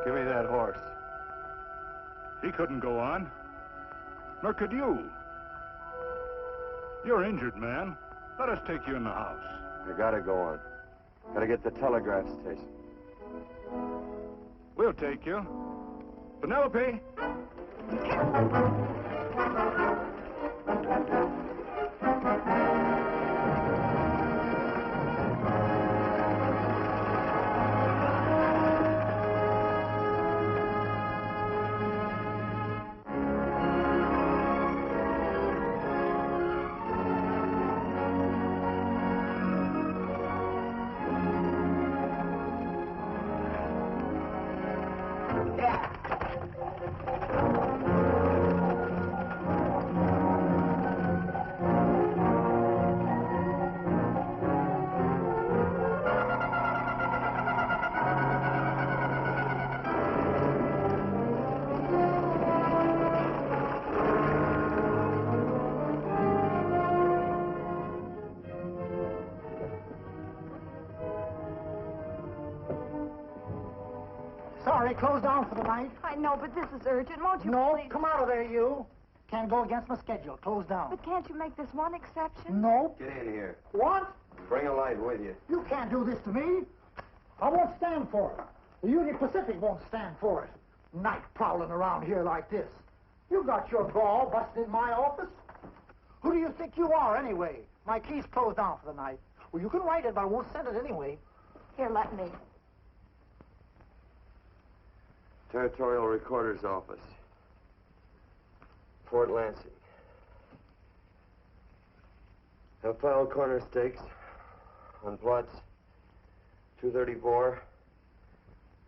Give me that horse. He couldn't go on. Nor could you. You're injured, man. Let us take you in the house. I gotta go on. Gotta get to the telegraph station. We'll take you. Penelope! Sorry, closed down for the night. I know, but this is urgent. Won't you No, please? come out of there, you. Can't go against my schedule. Closed down. But can't you make this one exception? No. Get in here. What? Bring a light with you. You can't do this to me. I won't stand for it. The Union Pacific won't stand for it. Night prowling around here like this. You got your gall busting in my office? Who do you think you are, anyway? My key's closed down for the night. Well, you can write it, but I won't send it anyway. Here, let me. Territorial Recorder's Office. Fort Lansing. Have filed corner stakes on plots 234,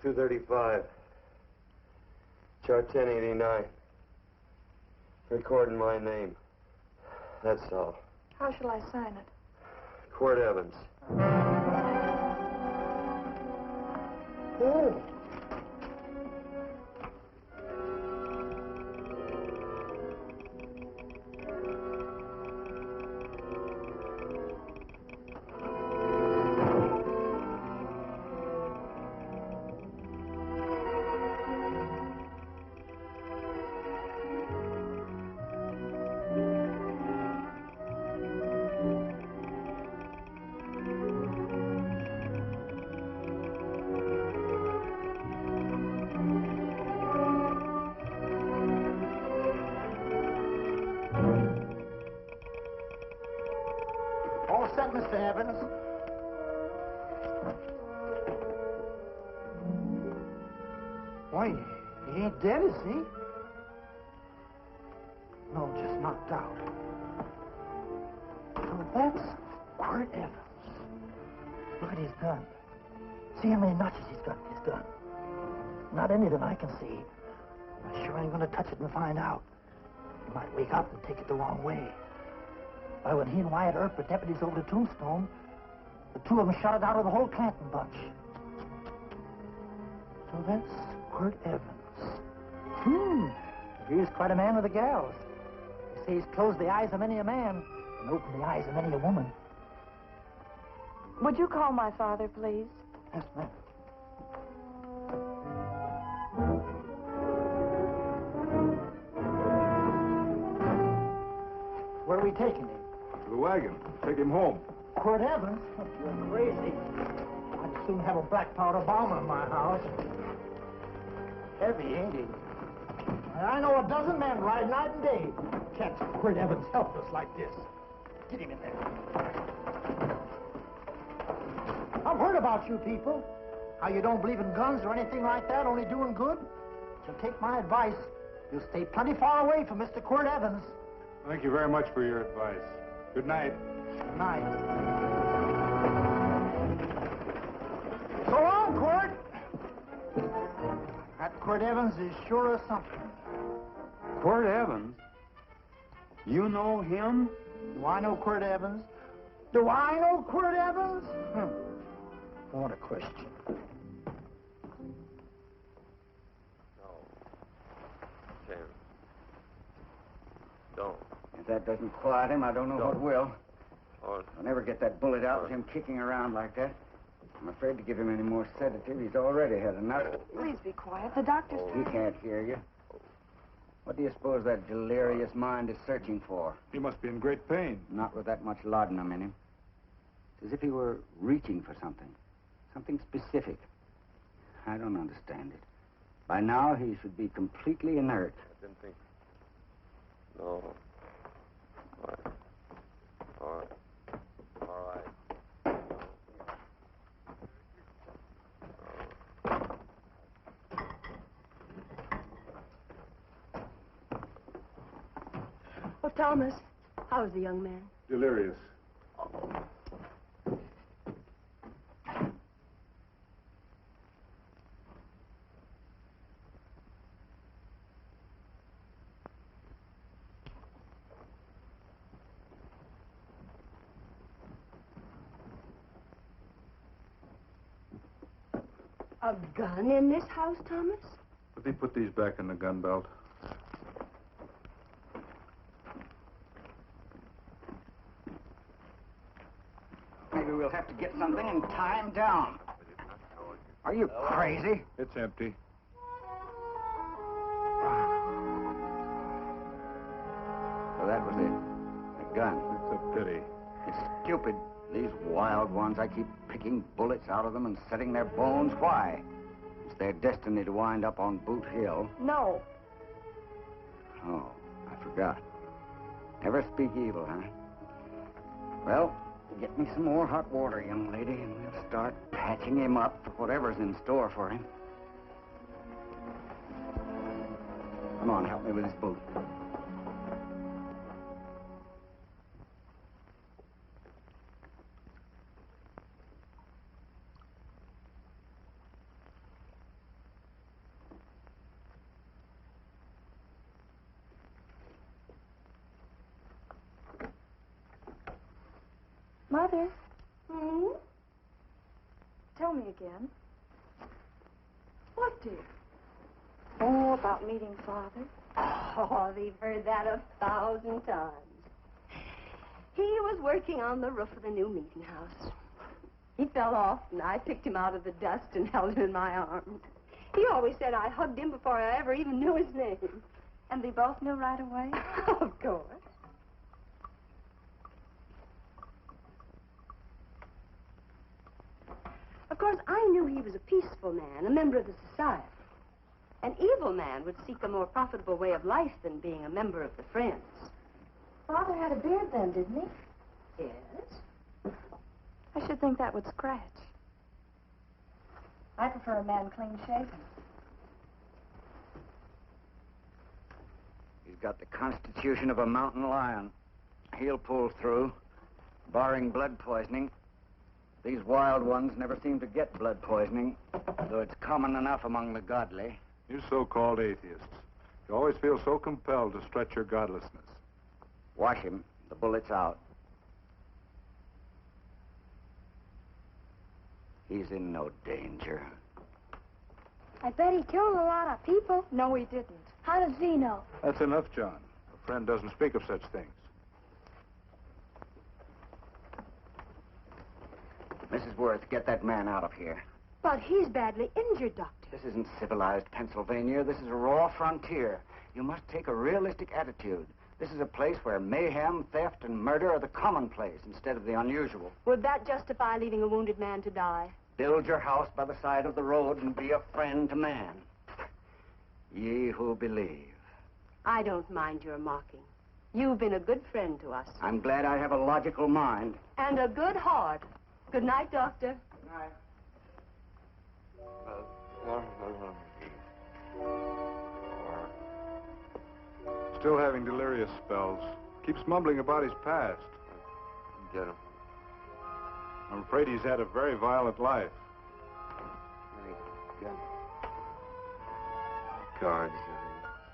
235, chart 1089. Recording my name. That's all. How shall I sign it? Quirt Evans. Oh. All set, Mr. Evans. Why, he ain't dead, is he? No, just knocked out. So that's Quirt Evans. Look at his gun. See how many notches he's got in his gun. Not any that I can see. I sure ain't gonna touch it and find out. He might wake up and take it the wrong way. Why, when he and Wyatt Earp were deputies over to Tombstone, the two of them shot it out of the whole Clanton bunch. So that's Quirt Evans. He's quite a man with the gals. They say he's closed the eyes of many a man and opened the eyes of many a woman. Would you call my father, please? Yes, ma'am. Where are we taking him? To the wagon. Take him home. Quirt Evans? You're crazy. I'd soon have a black powder bomber in my house. Heavy, ain't he? And I know a dozen men ride night and day. Catch Quirt Evans helpless like this. Get him in there. I've heard about you people. How you don't believe in guns or anything like that, only doing good. So take my advice. You'll stay plenty far away from Mr. Quirt Evans. Thank you very much for your advice. Good night. Good night. So long, Quirt. That Quirt Evans is sure something. Quirt Evans? You know him? Do I know Quirt Evans? Do I know Quirt Evans? What a question. No. Tim. Don't. If that doesn't quiet him, I don't know what will. Or I'll never get that bullet out with him kicking around like that. I'm afraid to give him any more sedative. He's already had enough. Please be quiet. The doctor's He can't hear you. What do you suppose that delirious mind is searching for? He must be in great pain. Not with that much laudanum in him. It's as if he were reaching for something. Something specific. I don't understand it. By now, he should be completely inert. I didn't think... No. All right. All right. All right. Oh, Thomas, how's the young man? Delirious. A gun in this house, Thomas? Let me put these back in the gun belt. Maybe we'll have to get something and tie him down. Are you crazy? It's empty. So that was it. A gun. It's a pity. It's stupid. These wild ones, I keep picking bullets out of them and setting their bones. Why? It's their destiny to wind up on Boot Hill. No. Oh, I forgot. Never speak evil, huh? Well, get me some more hot water, young lady, and we'll start patching him up for whatever's in store for him. Come on, help me with his boot. Mother? Tell me again. What, dear? Oh, about meeting Father. Oh, they've heard that 1,000 times. He was working on the roof of the new meeting house. He fell off, and I picked him out of the dust and held him in my arms. He always said I hugged him before I ever even knew his name. And they both knew right away? Of course. Of course, I knew he was a peaceful man, a member of the society. An evil man would seek a more profitable way of life than being a member of the Friends. Father had a beard then, didn't he? Yes? I should think that would scratch. I prefer a man clean shaven. He's got the constitution of a mountain lion. He'll pull through, barring blood poisoning. These wild ones never seem to get blood poisoning, though it's common enough among the godly. You so-called atheists. You always feel so compelled to stretch your godlessness. Wash him. The bullet's out. He's in no danger. I bet he killed a lot of people. No, he didn't. How does he know? That's enough, John. A friend doesn't speak of such things. Mrs. Worth, get that man out of here. But he's badly injured, Doctor. This isn't civilized Pennsylvania. This is a raw frontier. You must take a realistic attitude. This is a place where mayhem, theft, and murder are the commonplace instead of the unusual. Would that justify leaving a wounded man to die? Build your house by the side of the road and be a friend to man. Ye who believe. I don't mind your mocking. You've been a good friend to us. I'm glad I have a logical mind. And a good heart. Good night, Doctor. Good night. Still having delirious spells. Keeps mumbling about his past. Get him. I'm afraid he's had a very violent life. Get him. Cards.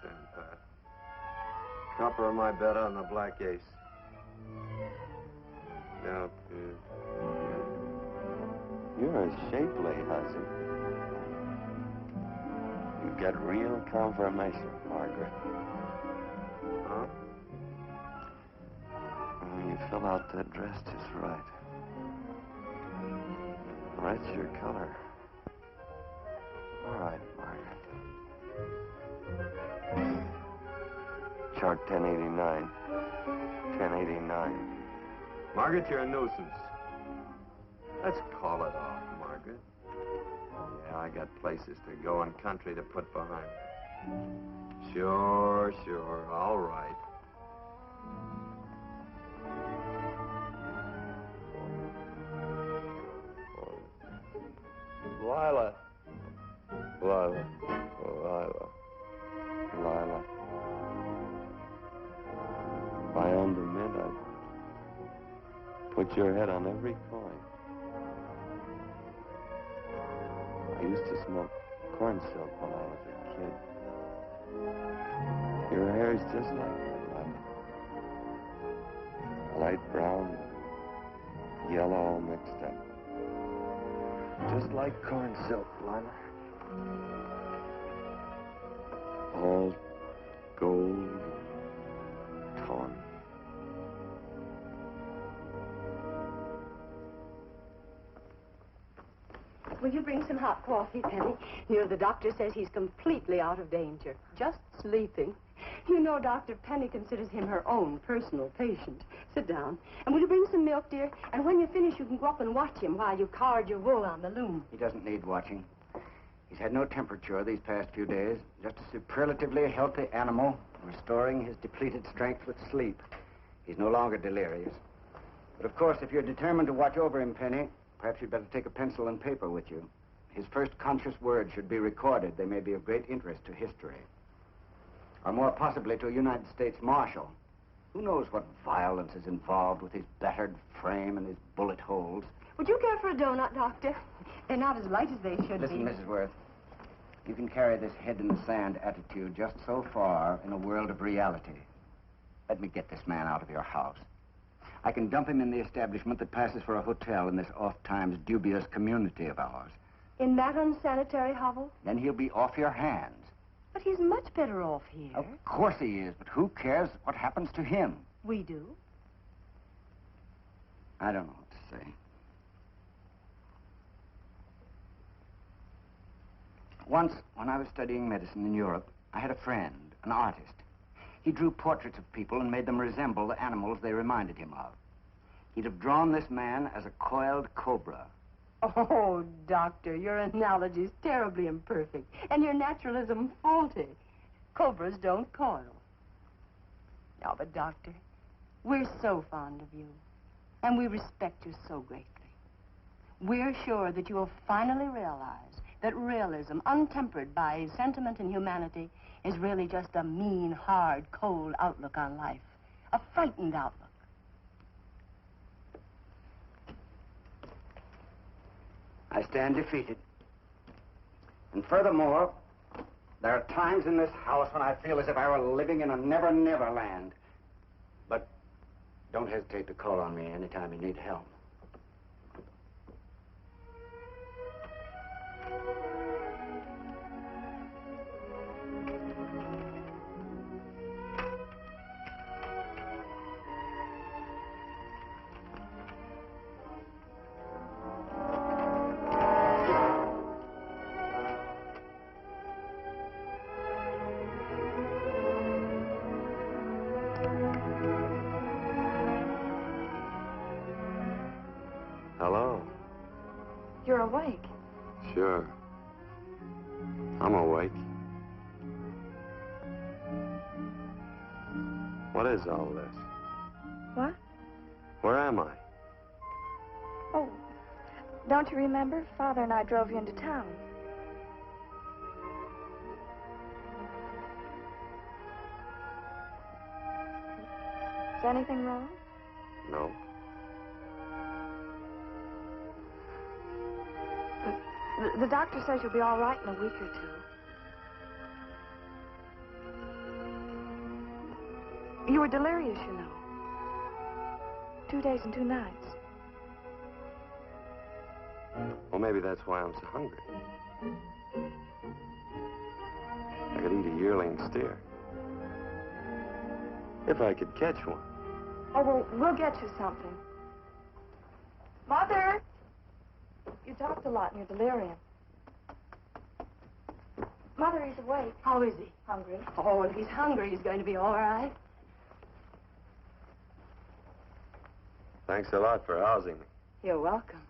Stand pat. Copper on my bet on the black ace. Now, you're a shapely hussy. You get real confirmation, Margaret. Huh? Well, you fill out that dress just right. That's your color. All right, Margaret. Chart 1089. 1089. Margaret, you're a nuisance. Let's call it off, Margaret. Yeah, I got places to go and country to put behind me. Sure, all right. Lila. If I owned a mint, I'd put your head on every coin. I used to smoke corn silk when I was a kid. Your hair's just like that, Lila. Light brown, yellow all mixed up. Just like corn silk, Lila. All gold, torn. Will you bring some hot coffee, Penny? You know, the doctor says he's completely out of danger. Just sleeping. You know, Dr. Penny considers him her own personal patient. Sit down. And will you bring some milk, dear? And when you finish, you can go up and watch him while you card your wool on the loom. He doesn't need watching. He's had no temperature these past few days. Just a superlatively healthy animal, restoring his depleted strength with sleep. He's no longer delirious. But of course, if you're determined to watch over him, Penny, perhaps you'd better take a pencil and paper with you. His first conscious words should be recorded. They may be of great interest to history. Or more possibly to a United States Marshal. Who knows what violence is involved with his battered frame and his bullet holes. Would you care for a donut, Doctor? They're not as light as they should Listen, be. Mrs. Worth. You can carry this head-in-the-sand attitude just so far in a world of reality. Let me get this man out of your house. I can dump him in the establishment that passes for a hotel in this oft-times dubious community of ours. In that unsanitary hovel? Then he'll be off your hands. But he's much better off here. Of course he is, but who cares what happens to him? We do. I don't know what to say. Once, when I was studying medicine in Europe, I had a friend, an artist. He drew portraits of people and made them resemble the animals they reminded him of. He'd have drawn this man as a coiled cobra. Oh, Doctor, your analogy's terribly imperfect, and your naturalism faulty. Cobras don't coil. No, but, Doctor, we're so fond of you, and we respect you so greatly. We're sure that you'll finally realize that realism, untempered by sentiment and humanity, is really just a mean, hard, cold outlook on life. A frightened outlook. I stand defeated. And furthermore, there are times in this house when I feel as if I were living in a never-never land. But don't hesitate to call on me anytime you need help. Hello. You're awake. Sure. I'm awake. What is all this? What? Where am I? Oh, don't you remember? Father and I drove you into town. Is anything wrong? No. The doctor says you'll be all right in a week or two. You were delirious, you know. 2 days and 2 nights. Well, maybe that's why I'm so hungry. I could eat a yearling steer. If I could catch one. Oh, well, we'll get you something. Mother! It's talked a lot in your delirium. Mother, he's awake. How is he? Hungry. Oh, if he's hungry, he's going to be all right. Thanks a lot for housing me. You're welcome.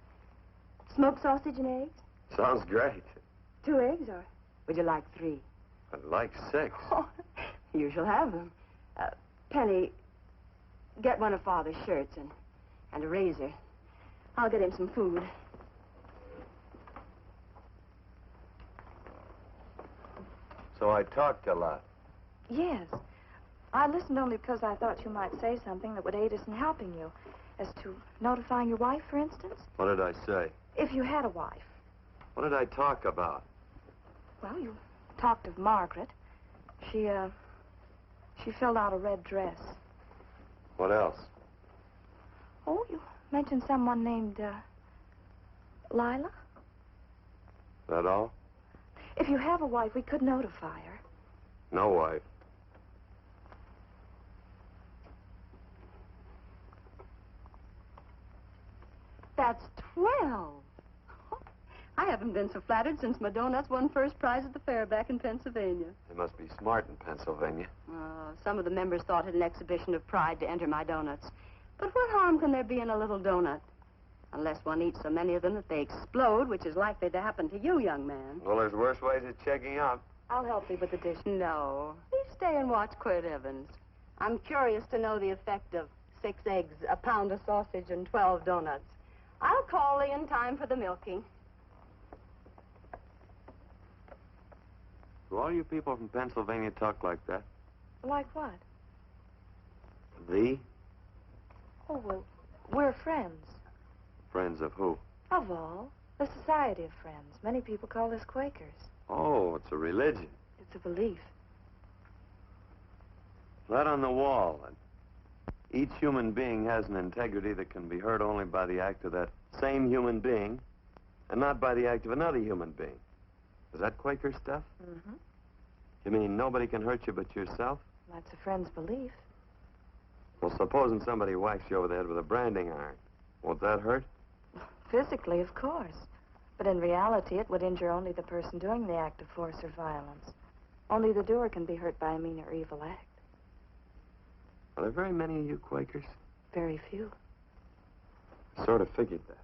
Smoked sausage and eggs? Sounds great. 2 eggs, or would you like 3? I'd like 6. Oh, you shall have them. Penny, get one of Father's shirts and a razor. I'll get him some food. So I talked a lot. Yes. I listened only because I thought you might say something that would aid us in helping you. As to notifying your wife, for instance? What did I say? If you had a wife. What did I talk about? Well, you talked of Margaret. She filled out a red dress. What else? Oh, you mentioned someone named, Lila? That all? If you have a wife, we could notify her. No wife. That's 12. I haven't been so flattered since my donuts won first prize at the fair back in Pennsylvania. They must be smart in Pennsylvania. Some of the members thought it an exhibition of pride to enter my donuts. But what harm can there be in a little donut? Unless one eats so many of them that they explode, which is likely to happen to you, young man. Well, there's worse ways of checking out. I'll help you with the dish. No. You stay and watch Quirt Evans. I'm curious to know the effect of 6 eggs, a pound of sausage, and 12 donuts. I'll call you in time for the milking. Do all you people from Pennsylvania talk like that? Like what? The? Oh, well, we're friends. Friends of who? Of all. The Society of Friends. Many people call us Quakers. Oh, it's a religion. It's a belief. That on the wall. Each human being has an integrity that can be hurt only by the act of that same human being, and not by the act of another human being. Is that Quaker stuff? Mm-hmm. You mean nobody can hurt you but yourself? That's a friend's belief. Well, supposing somebody whacks you over the head with a branding iron. Won't that hurt? Physically, of course. But in reality, it would injure only the person doing the act of force or violence. Only the doer can be hurt by a mean or evil act. Are there very many of you Quakers? Very few. Sort of figured that.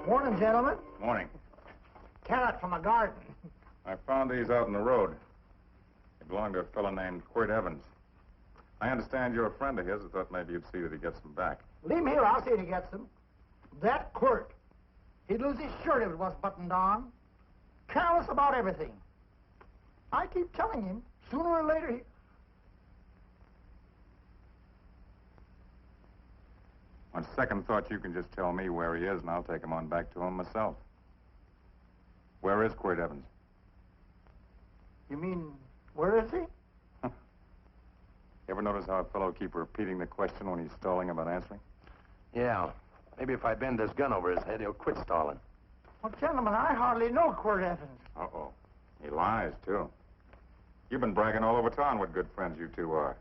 Morning, gentlemen. Morning. Carrot from a garden. I found these out in the road. They belong to a fellow named Quirt Evans. I understand you're a friend of his. I thought maybe you'd see that he gets them back. Leave him here. I'll see if he gets them. That Quirt. He'd lose his shirt if it was buttoned on. Careless about everything. I keep telling him, sooner or later he... On second thought, you can just tell me where he is, and I'll take him on back to him myself. Where is Quirt Evans? You mean, where is he? You ever notice how a fellow keeps repeating the question when he's stalling about answering? Yeah. Maybe if I bend this gun over his head, he'll quit stalling. Well, gentlemen, I hardly know Quirt Evans. Uh-oh. He lies, too. You've been bragging all over town what good friends you two are.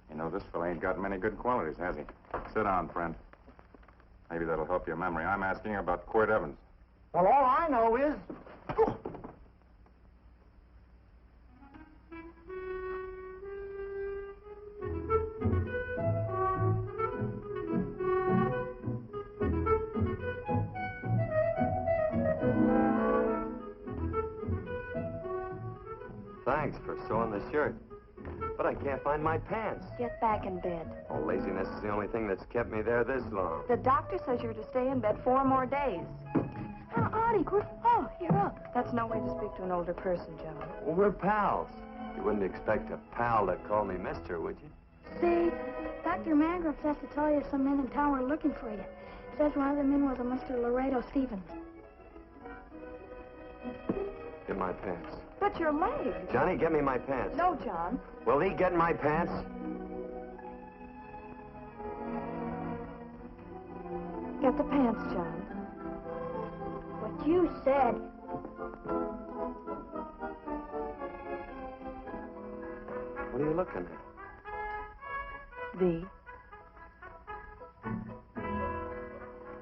You know, this fella ain't got many good qualities, has he? Sit down, friend. Maybe that'll help your memory. I'm asking you about Quirt Evans. Well, all I know is... Thanks for sewing the shirt. But I can't find my pants. Get back in bed. Oh, laziness is the only thing that's kept me there this long. The doctor says you're to stay in bed 4 more days. Howdy, Quirt. Oh, you're up. That's no way to speak to an older person, John. Well, we're pals. You wouldn't expect a pal to call me mister, would you? Say, Dr. Mangroves has to tell you some men in town are looking for you. Says one of the men was a Mr. Laredo Stevens. Get my pants. But your leg. Johnny, get me my pants. No, John. Will he get my pants? Get the pants, John. What you said. What are you looking at? V.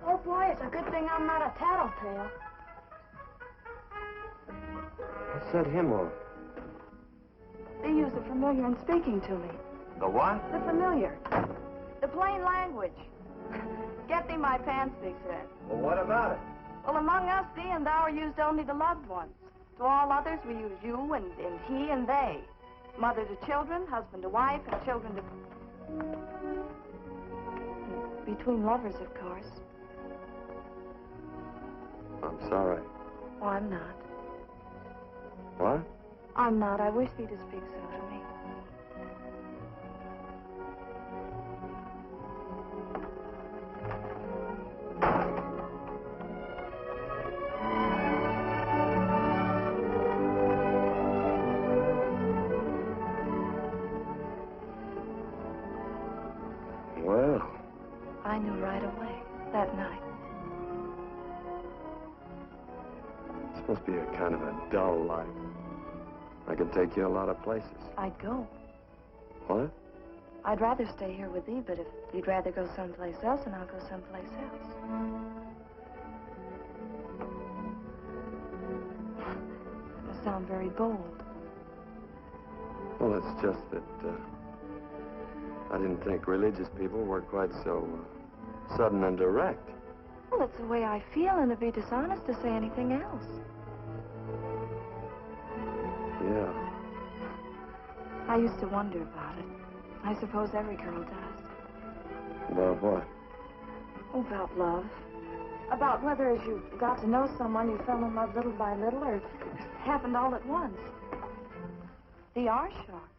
Oh, boy, it's a good thing I'm not a tattletale. What's that him off? They use the familiar in speaking to me. The what? The familiar. The plain language. Get thee my pants, they said. Well, what about it? Well, among us, thee and thou are used only to loved ones. To all others, we use you and he and they. Mother to children, husband to wife, and children to... Between lovers, of course. I'm sorry. Oh, I'm not. What? I'm not. I wish thee to speak so to me. Well, I knew right away, that night. this must be a kind of a dull life. I could take you a lot of places. I'd go. What? I'd rather stay here with thee, but if you'd rather go someplace else, then I'll go someplace else. That must sound very bold. Well, it's just that I didn't think religious people were quite so sudden and direct. Well, it's the way I feel, and it'd be dishonest to say anything else. Yeah. I used to wonder about it. I suppose every girl does. About what? Oh, about love. About whether as you got to know someone, you fell in love little by little, or it happened all at once. They are shocked.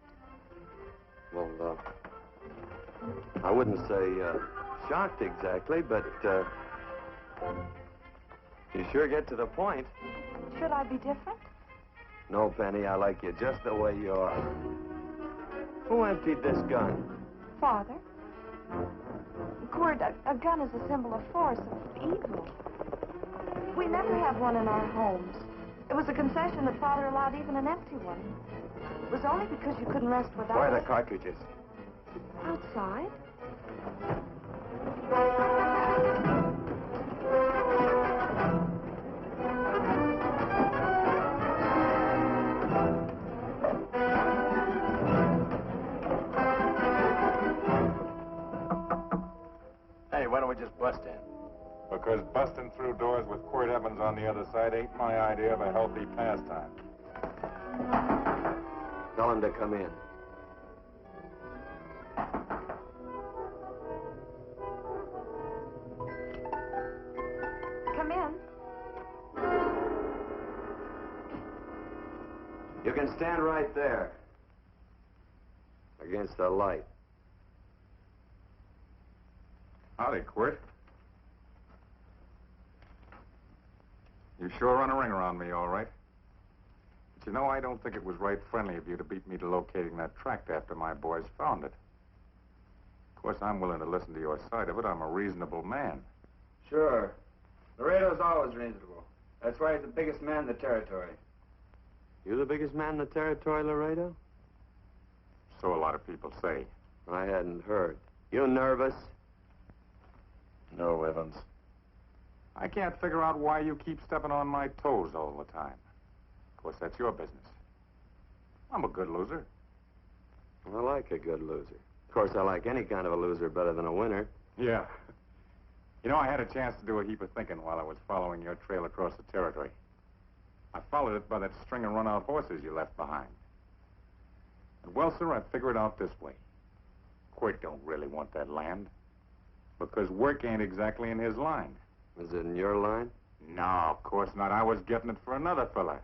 Well, I wouldn't say shocked exactly, but you sure get to the point. Should I be different? No, Penny, I like you just the way you are. Who emptied this gun? Father? Quirt, a gun is a symbol of force, of evil. We never have one in our homes. It was a concession that Father allowed even an empty one. It was only because you couldn't rest without Where are it. the cartridges? Outside? Hey, why don't we just bust in? Because busting through doors with Quirt Evans on the other side ain't my idea of a healthy pastime. Tell him to come in. Come in. You can stand right there. Against the light. Howdy, Quirt. You sure run a ring around me, all right. But you know, I don't think it was right friendly of you to beat me to locating that tract after my boys found it. Of course, I'm willing to listen to your side of it. I'm a reasonable man. Sure. Laredo's always reasonable. That's why he's the biggest man in the territory. You the biggest man in the territory, Laredo? So a lot of people say. I hadn't heard. You nervous? No, Evans. I can't figure out why you keep stepping on my toes all the time. Of course, that's your business. I'm a good loser. I like a good loser. Of course, I like any kind of a loser better than a winner. Yeah. You know, I had a chance to do a heap of thinking while I was following your trail across the territory. I followed it by that string of run-out horses you left behind. And well, sir, I figure it out this way. Quirt don't really want that land. Because work ain't exactly in his line. Is it in your line? No, of course not. I was getting it for another fella.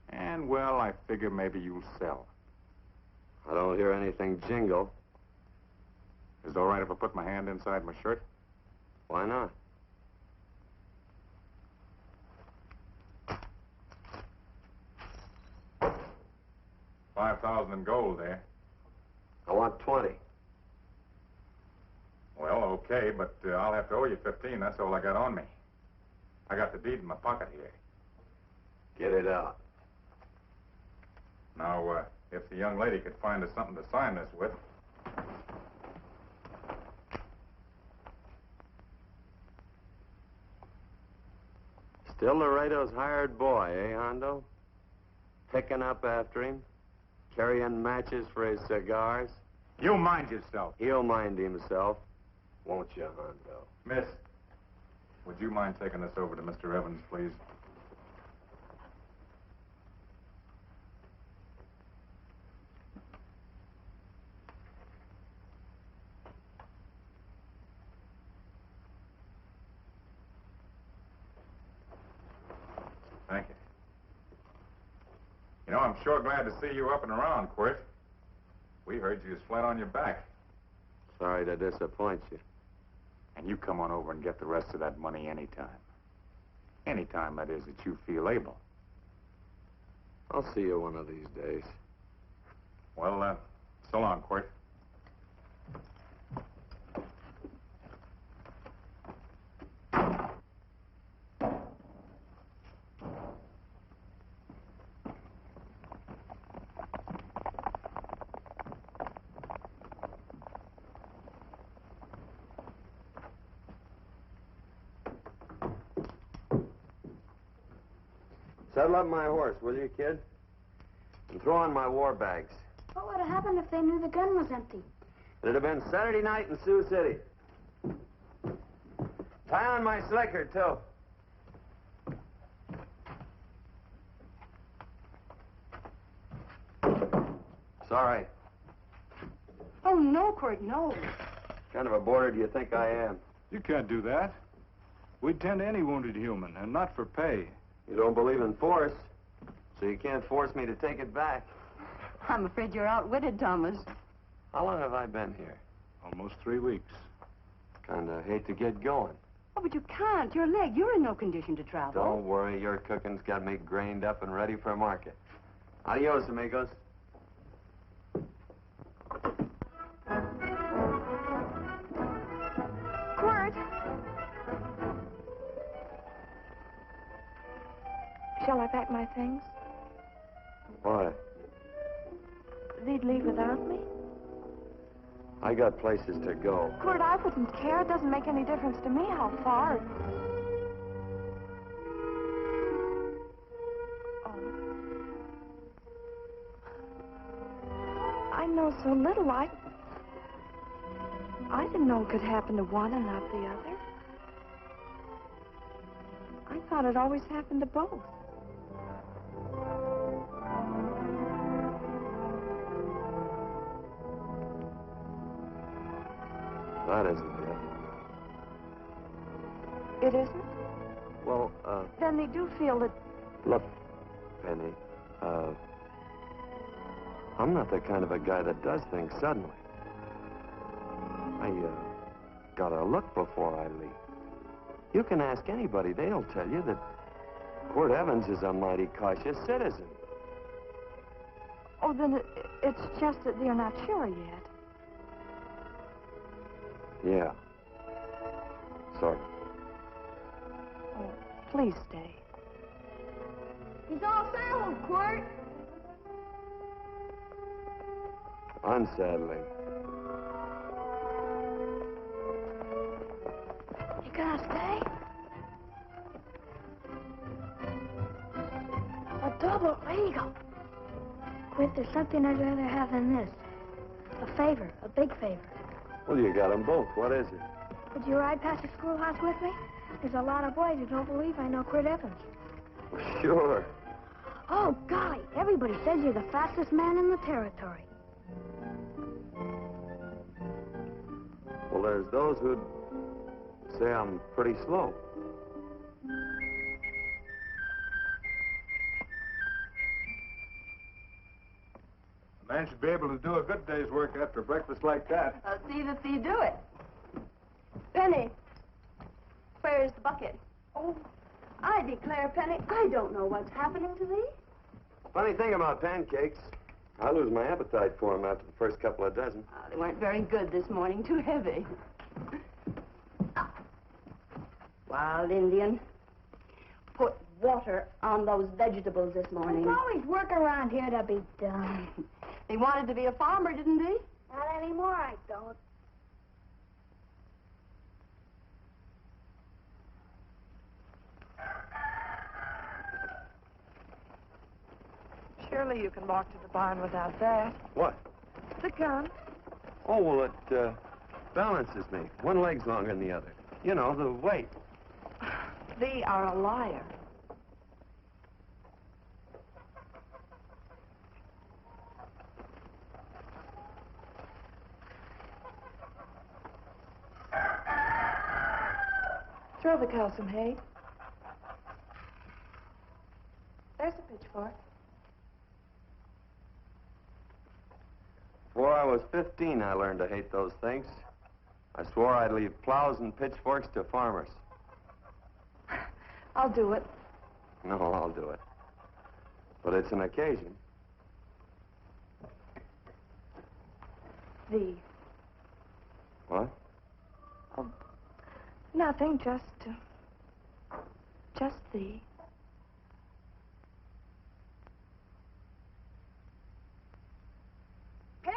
And, well, I figure maybe you'll sell. I don't hear anything jingle. Is it all right if I put my hand inside my shirt? Why not? 5,000 in gold there. I want 20. Well, okay, but I'll have to owe you 15. That's all I got on me. I got the deed in my pocket here. Get it out. Now, if the young lady could find us something to sign this with. Still Laredo's hired boy, eh, Hondo? Picking up after him, carrying matches for his cigars. You mind yourself. He'll mind himself, won't you, Hondo? Miss, would you mind taking this over to Mr. Evans, please? Thank you. You know, I'm sure glad to see you up and around, Quirt. We heard you was flat on your back. Sorry to disappoint you. And you come on over and get the rest of that money anytime. Anytime, that is, that you feel able. I'll see you one of these days. Well, so long, Quirt. Saddle up my horse, will you, kid? And throw on my war bags. What would have happened if they knew the gun was empty? It'd have been Saturday night in Sioux City. Tie on my slicker, too. Sorry. Oh, no, Quirt, no. What kind of a boarder do you think I am? You can't do that. We'd tend to any wounded human, and not for pay. You don't believe in force, so you can't force me to take it back. I'm afraid you're outwitted, Thomas. How long have I been here? Almost 3 weeks. Kinda hate to get going. Oh, but you can't. Your leg, you're in no condition to travel. Don't worry, your cooking's got me grained up and ready for market. Adios, amigos. Quirt! Shall I pack my things? Why? They'd leave without me? I got places to go. Quirt, I wouldn't care. It doesn't make any difference to me how far. Oh. I know so little. I didn't know it could happen to one and not the other. I thought it always happened to both. That isn't it. It isn't? Well, Then they do feel that... look, Penny, I'm not the kind of a guy that does things suddenly. I, gotta look before I leave. You can ask anybody, they'll tell you that Quirt Evans is a mighty cautious citizen. Oh, then it's just that they're not sure yet. Yeah. Sort of. Oh, please stay. He's all settled, Quirt. Unsettling. You gonna stay? A double eagle. Quit, there's something I'd rather have than this. A favor, a big favor. Well, you got them both. What is it? Would you ride past the schoolhouse with me? There's a lot of boys who don't believe I know Quirt Evans. Sure. Oh, golly, everybody says you're the fastest man in the territory. Well, there's those who'd say I'm pretty slow. A man should be able to do a good day's work after breakfast like that. I'll see that you do it. Penny, where's the bucket? Oh, I declare, Penny, I don't know what's happening to thee. Funny thing about pancakes, I lose my appetite for them after the first couple of dozen. Oh, they weren't very good this morning. Too heavy. Wild Indian. Put water on those vegetables this morning. There's always work around here to be done. He wanted to be a farmer, didn't he? Not anymore, I don't. Surely you can walk to the barn without that. What? The gun. Oh, well, it balances me. One leg's longer than the other. You know, the weight. Thee are a liar. Throw the cow some hay. There's a pitchfork. Before I was 15, I learned to hate those things. I swore I'd leave plows and pitchforks to farmers. I'll do it. No, I'll do it. But it's an occasion. Thee. What? Nothing, just thee. Penny!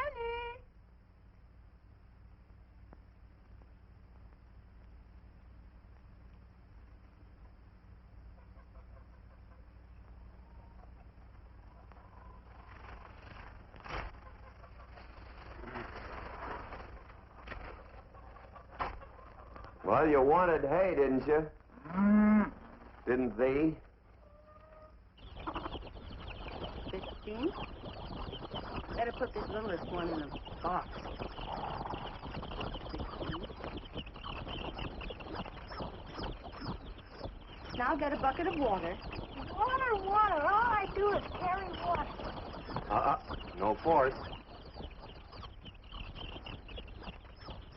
Well, you wanted hay, didn't you? Didn't thee? 15. Better put this littlest one in a box. 16. Now get a bucket of water. Water, water. All I do is carry water. No force.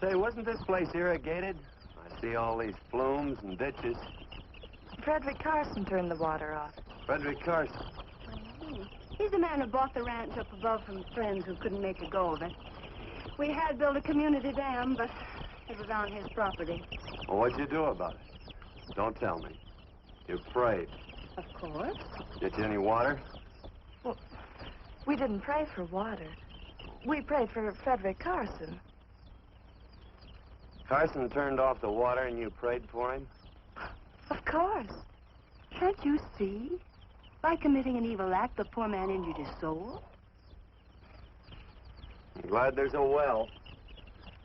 Say, wasn't this place irrigated? I see all these flumes and ditches. Frederick Carson turned the water off. Frederick Carson. He's the man who bought the ranch up above from friends who couldn't make a go of it. We had built a community dam, but it was on his property. Well, what'd you do about it? Don't tell me. You prayed. Of course. Get you any water? Well, we didn't pray for water. We prayed for Frederick Carson. Carson turned off the water and you prayed for him? Of course. Can't you see? By committing an evil act, the poor man injured his soul. I'm glad there's a well.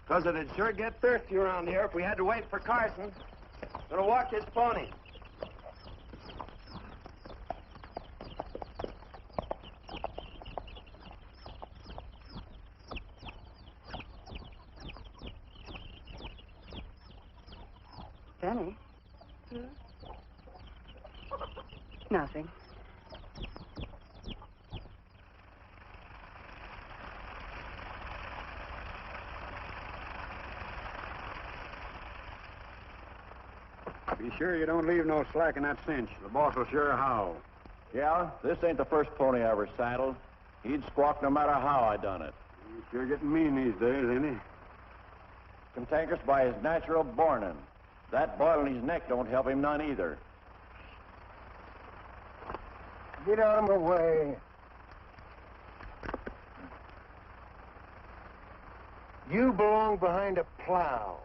Because it'd sure get thirsty around here if we had to wait for Carson. Gonna walk his pony. Benny? Nothing. Be sure you don't leave no slack in that cinch. The boss will sure howl. Yeah, this ain't the first pony I ever saddled. He'd squawk no matter how I done it. He's sure getting mean these days, ain't he? Cantankerous by his natural bornin'. That boil in his neck don't help him none either. Get out of my way. You belong behind a plow.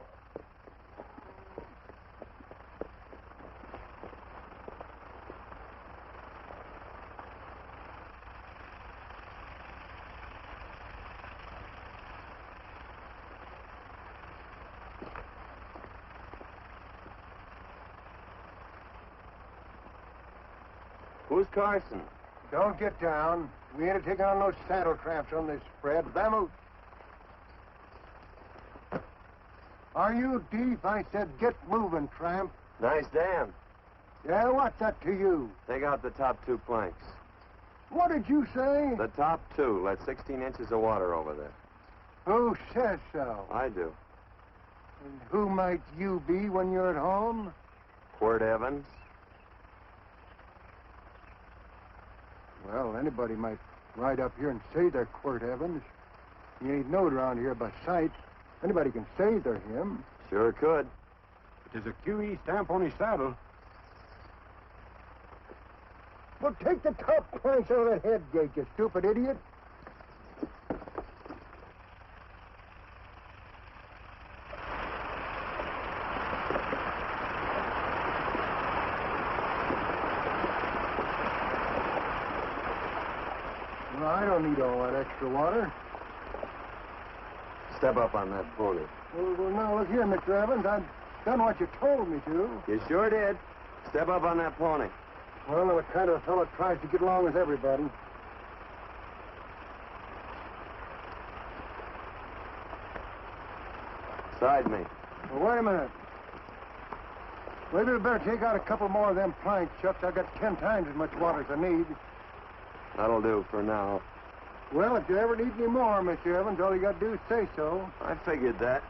Who's Carson? Don't get down. We ain't taking on no saddle tramps on this spread. Vamoose. Are you deep? I said get moving, tramp. Nice dam. Yeah, what's that to you? Take out the top 2 planks. What did you say? The top 2. Let 16 inches of water over there. Who says so? I do. And who might you be when you're at home? Quirt Evans. Well, anybody might Ride up here and say they're Quirt Evans. He ain't knowed around here by sight. Anybody can say they're him. Sure could. But there's a QE stamp on his saddle. Well, take the top planks out of that head gate, you stupid idiot. Well, I don't need all that extra water. Step up on that pony. Well, now, look here, Mr. Evans. I've done what you told me to. You sure did. Step up on that pony. Well, I'm the kind of fellow tries to get along with everybody. Side me. Well, wait a minute. Maybe we better take out a couple more of them planks, Chuck. I've got 10 times as much water as I need. That'll do for now. Well, if you ever need any more, Mr. Evans, all you got to do is say so. I figured that.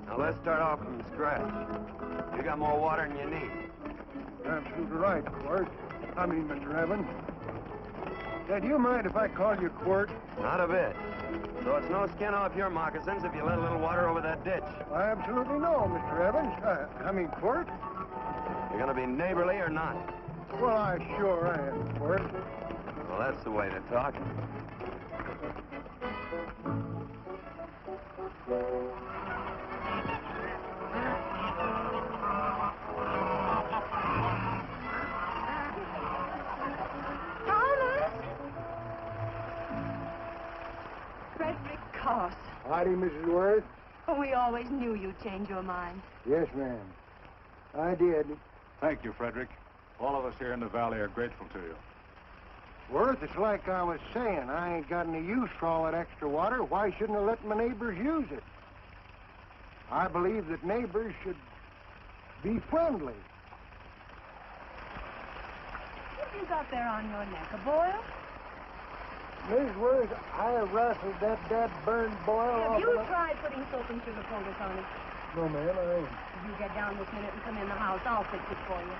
Now, let's start off from scratch. You got more water than you need. You're absolutely right, Quirt. I mean, Mr. Evans. Now, do you mind if I call you Quirt? Not a bit. So it's no skin off your moccasins if you let a little water over that ditch. I absolutely know, Mr. Evans. I mean, Quirt. You're going to be neighborly or not? Well, I sure am, Quirt. Well, that's the way to talk. Howdy, Mrs. Worth. Oh, we always knew you'd change your mind. Yes, ma'am. I did. Thank you, Frederick. All of us here in the valley are grateful to you. Worth, it's like I was saying. I ain't got any use for all that extra water. Why shouldn't I let my neighbors use it? I believe that neighbors should be friendly. What you got there on your neck, a boil? Mrs. Worth, I rustled that burned boil Have off you of the- tried putting soap and sugar poultice on it? No, ma'am, I ain't. If you get down this minute and come in the house, I'll fix it for you.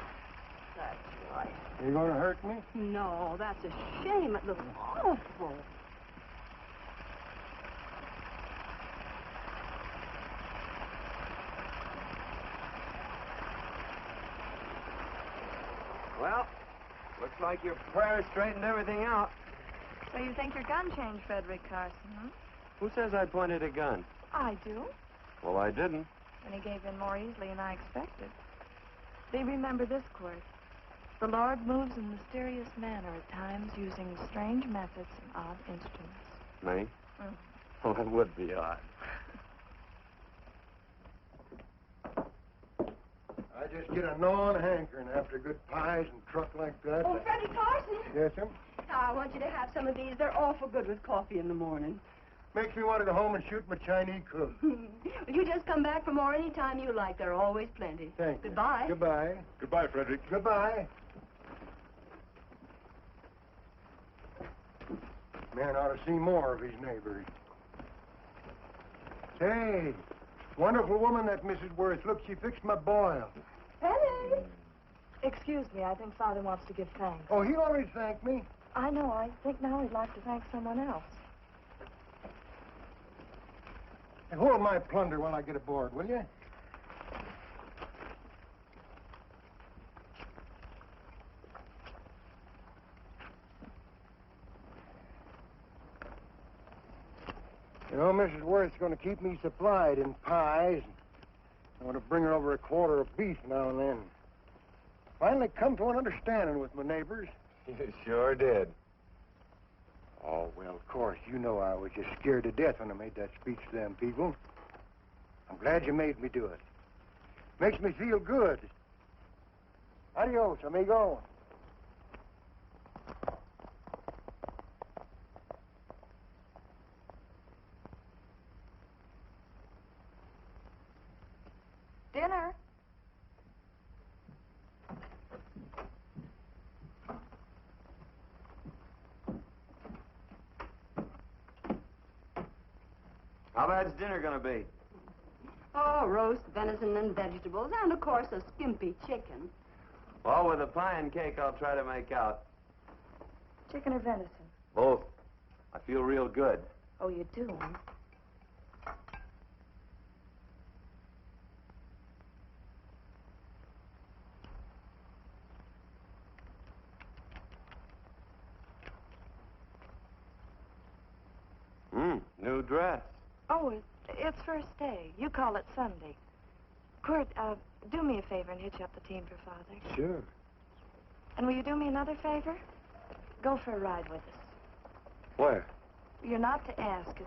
That's right. You gonna hurt me? No, that's a shame. It looks awful. Well, looks like your prayers straightened everything out. So you think your gun changed, Frederick Carson, huh? Who says I pointed a gun? I do. Well, I didn't. And he gave in more easily than I expected. They remember this, Quirt. The Lord moves in mysterious manner at times, using strange methods and odd instruments. Me? Mm. Well, that would be odd. I just get a gnawing hankering after good pies and truck like that. Oh, Freddie Carson. Yes, ma'am? I want you to have some of these. They're awful good with coffee in the morning. Makes me want to go home and shoot my Chinese cook. You just come back for more any time you like. There are always plenty. Thank you. Goodbye. Goodbye. Goodbye, Frederick. Goodbye. Man ought to see more of his neighbors. Say, wonderful woman, that Mrs. Worth. Look, she fixed my boil. Penny! Excuse me, I think Father wants to give thanks. Oh, he always thanked me. I know. I think now he'd like to thank someone else. Hey, hold my plunder while I get aboard, will you? You know, Mrs. Worth's going to keep me supplied in pies. I want to bring her over a quarter of beef now and then. Finally come to an understanding with my neighbors. You sure did. Oh, well, of course, you know I was just scared to death when I made that speech to them people. I'm glad you made me do it. Makes me feel good. Adios, amigo. Dinner. How bad's dinner gonna be? Oh, roast venison and vegetables, and of course a skimpy chicken. Well, with a pie and cake, I'll try to make out. Chicken or venison? Both. I feel real good. Oh, you do, huh? New dress. Oh, it's first day. You call it Sunday. Quirt, do me a favor and hitch up the team for Father. Sure. And will you do me another favor? Go for a ride with us. Where? You're not to ask.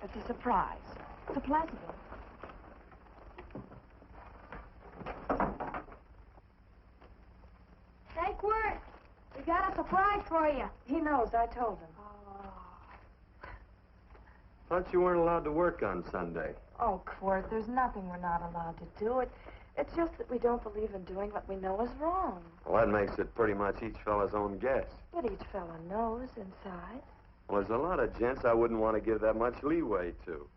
It's a surprise. It's a pleasant one. Hey, Quirt, we got a surprise for you. He knows. I told him. Thought you weren't allowed to work on Sunday. Oh, Quirt, there's nothing we're not allowed to do. It's just that we don't believe in doing what we know is wrong. Well, that makes it pretty much each fella's own guess. But each fella knows inside. Well, there's a lot of gents I wouldn't want to give that much leeway to.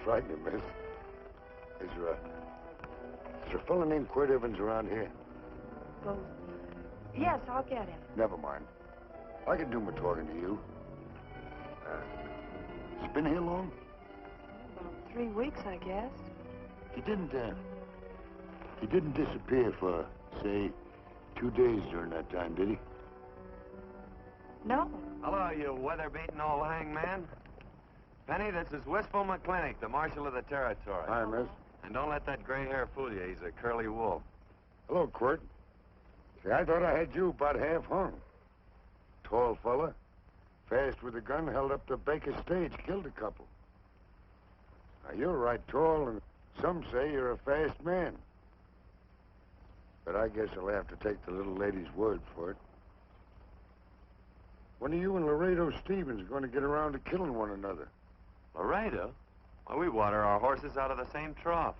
Frighten you, miss. Is there a fellow named Quirt Evans around here? Well, yes, I'll get him. Never mind. I can do my talking to you. He's been here long? About 3 weeks, I guess. He didn't disappear for, say, 2 days during that time, did he? No. Hello, you weather-beaten old hangman. Penny, this is Wistful McClintock, the Marshal of the Territory. Hi, miss. And don't let that gray hair fool you. He's a curly wool. Hello, Quirt. See, I thought I had you about half hung. Tall fella, fast with a gun, held up the Baker stage, killed a couple. Now, you're right tall, and some say you're a fast man. But I guess I'll have to take the little lady's word for it. When are you and Laredo Stevens going to get around to killing one another? Laredo? Well, we water our horses out of the same trough.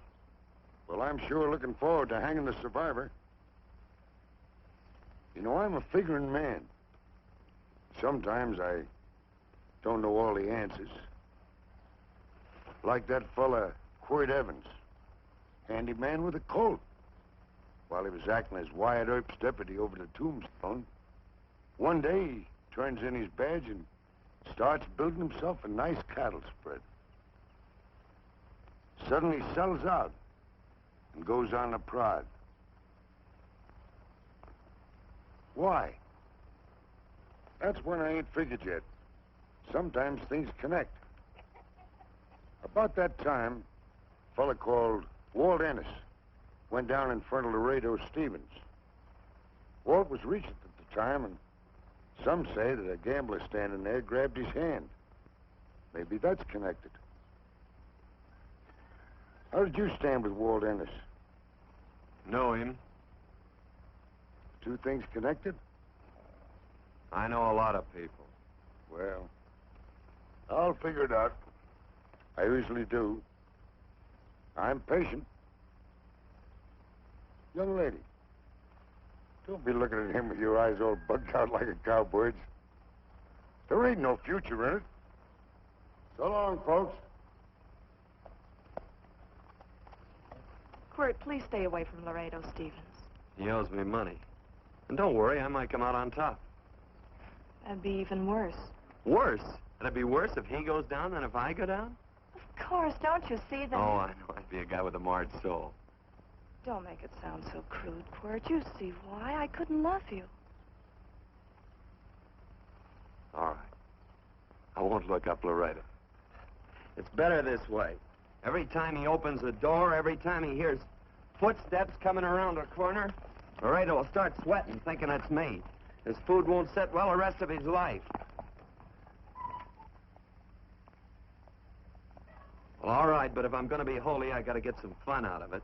Well, I'm sure looking forward to hanging the survivor. You know, I'm a figuring man. Sometimes I don't know all the answers. Like that fella, Quirt Evans. Handy man with a Colt. While he was acting as Wyatt Earp's deputy over the tombstone, one day he turns in his badge and starts building himself a nice cattle spread. Suddenly sells out and goes on the prod. Why? That's one I ain't figured yet. Sometimes things connect. About that time, a fella called Walt Ennis went down in front of Laredo Stevens. Walt was Regent at the time, and some say that a gambler standing there grabbed his hand. Maybe that's connected. How did you stand with Walt Ennis? Know him. Two things connected? I know a lot of people. Well, I'll figure it out. I usually do. I'm patient. Young lady, don't be looking at him with your eyes all bugged out like a cowbird's. There ain't no future in it. So long, folks. Quirt, please stay away from Laredo Stevens. He owes me money. And don't worry, I might come out on top. That'd be even worse. Worse? It'd be worse if he goes down than if I go down? Of Of course, don't you see that? Oh, I know. I'd be a guy with a marred soul. Don't make it sound so crude, Quirt. You see why I couldn't love you. All right. I won't look up Laredo. It's better this way. Every time he opens the door, every time he hears footsteps coming around a corner, Laredo will start sweating, thinking it's me. His food won't sit well the rest of his life. Well, all right, but if I'm going to be holy, I got to get some fun out of it.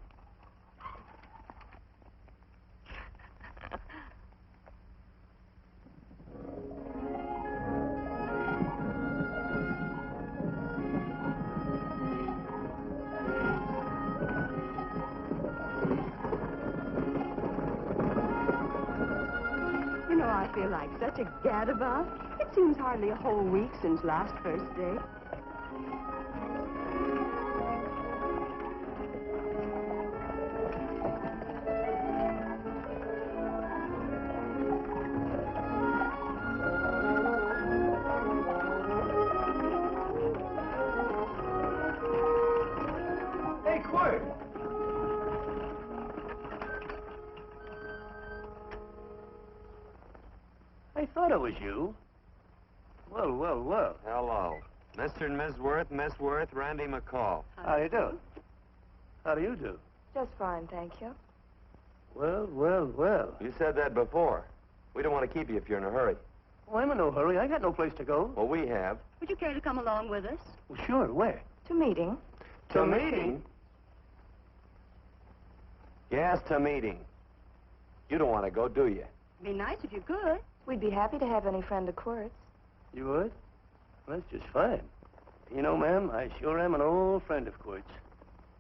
You know, I feel like such a gadabout. It seems hardly a whole week since last first day. Hey, Quirt! I thought it was you. Well, well, well. Hello. Mr. and Miss Worth, Randy McCall. How do you do? How do you do? Just fine, thank you. Well, well, well. You said that before. We don't want to keep you if you're in a hurry. Well, I'm in no hurry. I got no place to go. Well, we have. Would you care to come along with us? Well, sure. Where? To meeting. To meeting? Yes, to meeting. You don't want to go, do you? Be nice if you could. We'd be happy to have any friend of Quirt's. You would? Well, that's just fine. You know, ma'am, I sure am an old friend of Quirt's.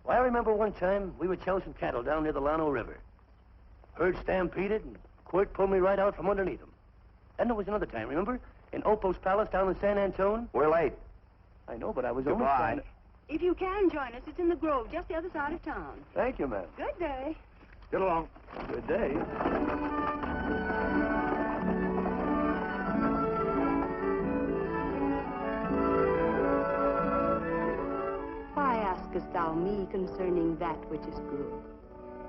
Well, I remember one time we were chasing cattle down near the Llano River. Herd stampeded, and Quirt pulled me right out from underneath him. Then there was another time, remember? In Opo's Palace down in San Antone? We're late. I know, but I was only Goodbye. trying to... If you can join us, it's in the Grove, just the other side of town. Thank you, ma'am. Good day. Get along. Good day. Why askest thou me concerning that which is good?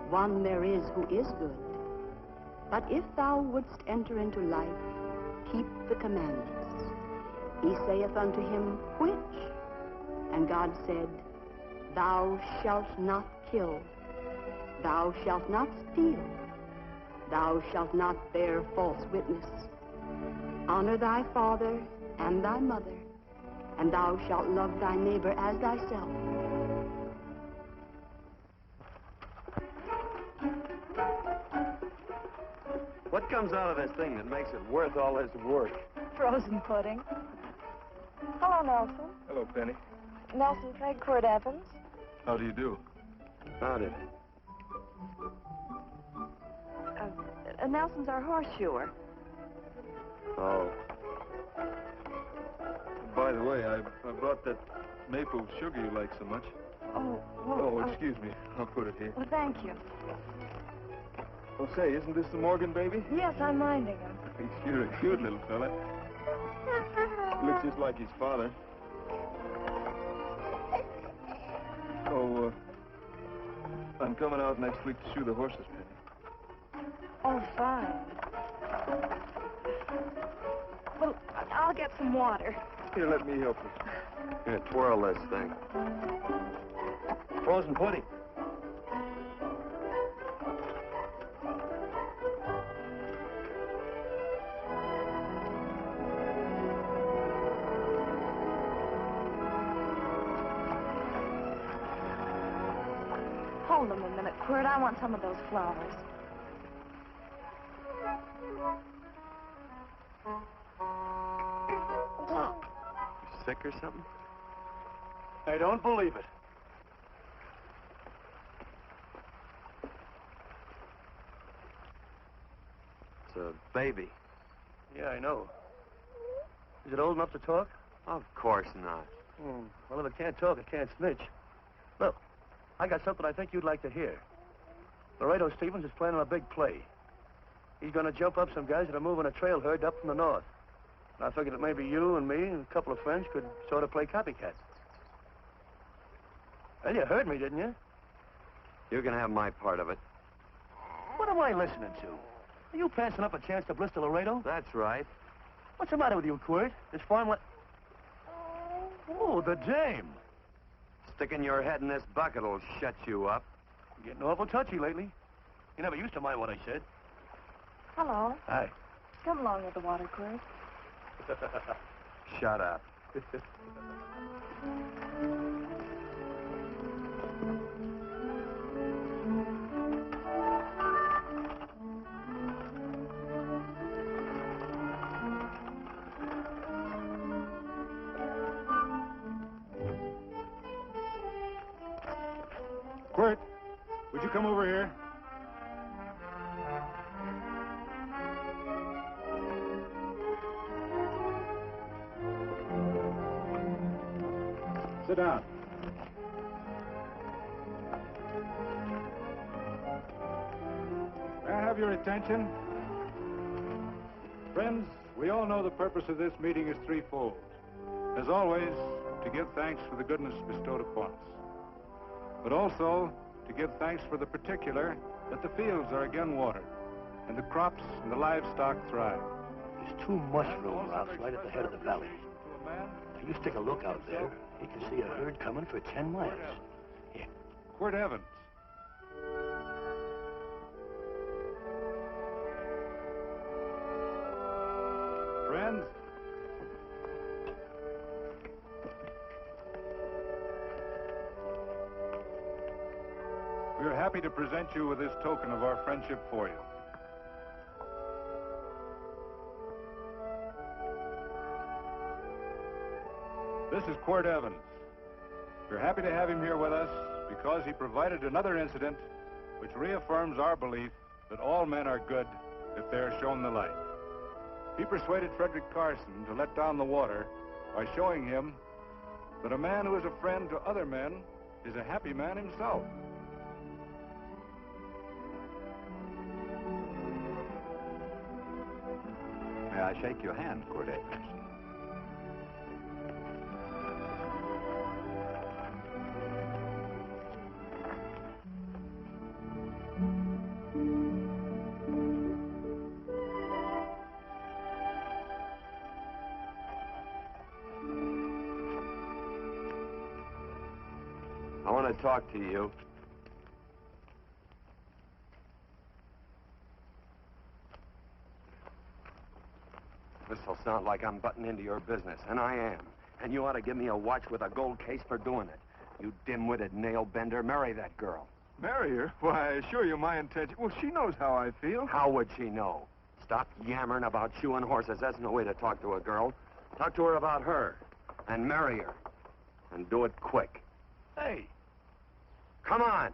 One there is who is good. But if thou wouldst enter into life, keep the commandments. He saith unto him, which? And God said, Thou shalt not kill. Thou shalt not steal. Thou shalt not bear false witness. Honor thy father and thy mother, and thou shalt love thy neighbor as thyself. What comes out of this thing that makes it worth all this work? Frozen pudding. Hello, Nelson. Hello, Penny. Nelson Craig, Quirt Evans. How do you do? Found it. Nelson's our horseshoer. Oh. By the way, I brought that maple sugar you like so much. Oh, well... Oh, excuse me. I'll put it here. Well, thank you. Oh, say, isn't this the Morgan baby? Yes, I'm minding him. He's sure a cute little fella. Looks just like his father. Oh, I'm coming out next week to shoe the horses, Penny. Oh, fine. Well, I'll get some water. Here, let me help you. Here, twirl this thing. Frozen pudding. Hold them a minute, Quirt. I want some of those flowers. Oh, you sick or something? I don't believe it. It's a baby. Yeah, I know. Is it old enough to talk? Of course not. Well, if it can't talk, it can't snitch. Look, I got something I think you'd like to hear. Laredo Stevens is planning a big play. He's going to jump up some guys that are moving a trail herd up from the north. And I figured that maybe you and me and a couple of friends could sort of play copycat. Well, you heard me, didn't you? You can have my part of it. What am I listening to? Are you passing up a chance to blister Laredo? That's right. What's the matter with you, Quirt? This farm Oh, the dame. Sticking your head in this bucket will shut you up. You're getting awful touchy lately. You never used to mind what I said. Hello. Hi. Come along with the water, Quirt. Shut up. Quirt, would you come over here? Sit down. May I have your attention? Friends, we all know the purpose of this meeting is threefold. As always, to give thanks for the goodness bestowed upon us, but also to give thanks for the particular that the fields are again watered, and the crops and the livestock thrive. There's two mushroom rocks right at the head of the valley. Now, you stick a look out there, you can see a herd coming for 10 miles. Here. Quirt Evans. Friends, we are happy to present you with this token of our friendship for you. This is Quirt Evans. We're happy to have him here with us because he provided another incident which reaffirms our belief that all men are good if they are shown the light. He persuaded Frederick Carson to let down the water by showing him that a man who is a friend to other men is a happy man himself. May I shake your hand, Quirt Evans? I want to talk to you. This'll sound like I'm butting into your business, and I am. And you ought to give me a watch with a gold case for doing it. You dim-witted nail-bender, marry that girl. Marry her? Why, I assure you my intention... Well, she knows how I feel. How would she know? Stop yammering about shoeing horses. That's no way to talk to a girl. Talk to her about her, and marry her. And do it quick. Hey. Come on.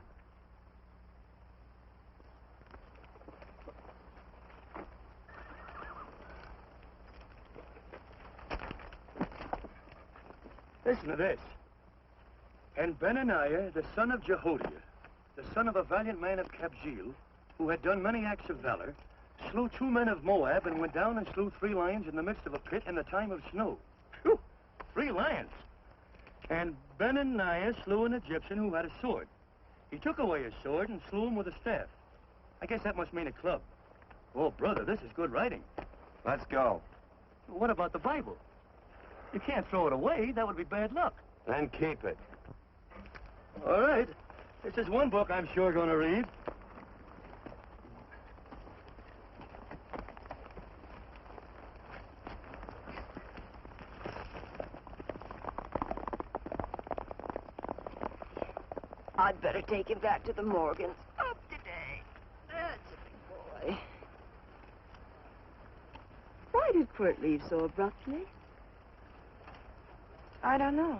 Listen to this. And Benaniah, the son of Jehoiada, the son of a valiant man of Kabzeel, who had done many acts of valor, slew 2 men of Moab and went down and slew 3 lions in the midst of a pit in the time of snow. Phew, 3 lions. And Benaniah slew an Egyptian who had a sword. He took away his sword and slew him with a staff. I guess that must mean a club. Oh, brother, this is good writing. Let's go. What about the Bible? You can't throw it away. That would be bad luck. Then keep it. All right. This is one book I'm sure going to read. I'd better take him back to the Morgans. Up today. That's a big boy. Why did Quirt leave so abruptly? I don't know.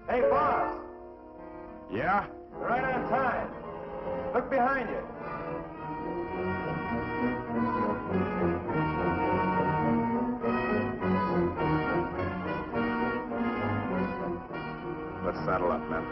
Hey, boss. Yeah? You're right on time. Look behind you. Saddle up, men.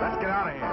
Let's get out of here.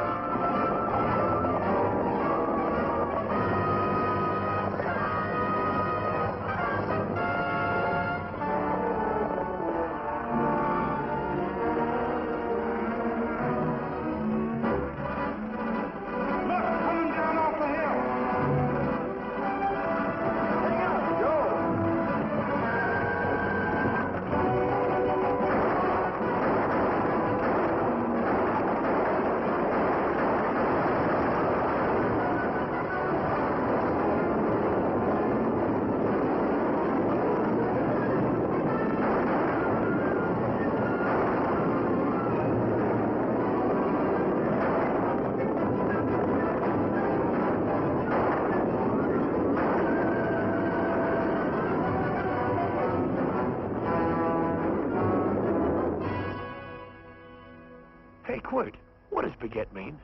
Hey, Quirt, what does baguette mean?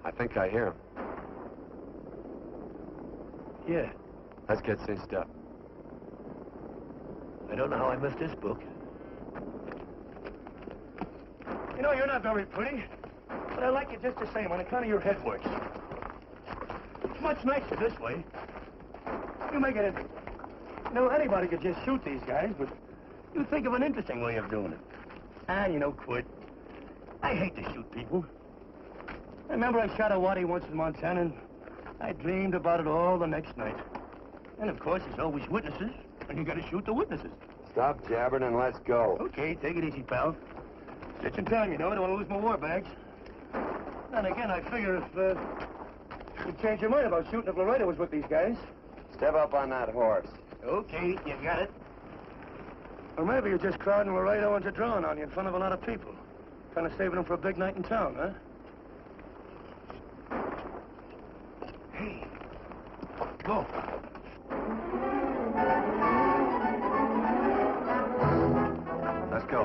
I think I hear him. Yeah. Let's get cinched up. I don't know how I missed this book. You know, you're not very pretty, but I like you just the same on account of your head works. It's much nicer this way. You make it interesting. You know, anybody could just shoot these guys, but you think of an interesting way of doing it. And you know, Quirt, I hate to shoot people. I remember I shot a waddy once in Montana, and I dreamed about it all the next night. And of course, there's always witnesses, and you gotta shoot the witnesses. Stop jabbering and let's go. Okay, take it easy, pal. Stitch in time, you know. I don't want to lose my war bags. And again, I figure if you'd change your mind about shooting if Laredo was with these guys. Step up on that horse. Okay, you got it. Or maybe you're just crowding Laredo into drawing on you in front of a lot of people. Kind of saving them for a big night in town, huh? Hey, go. Let's go.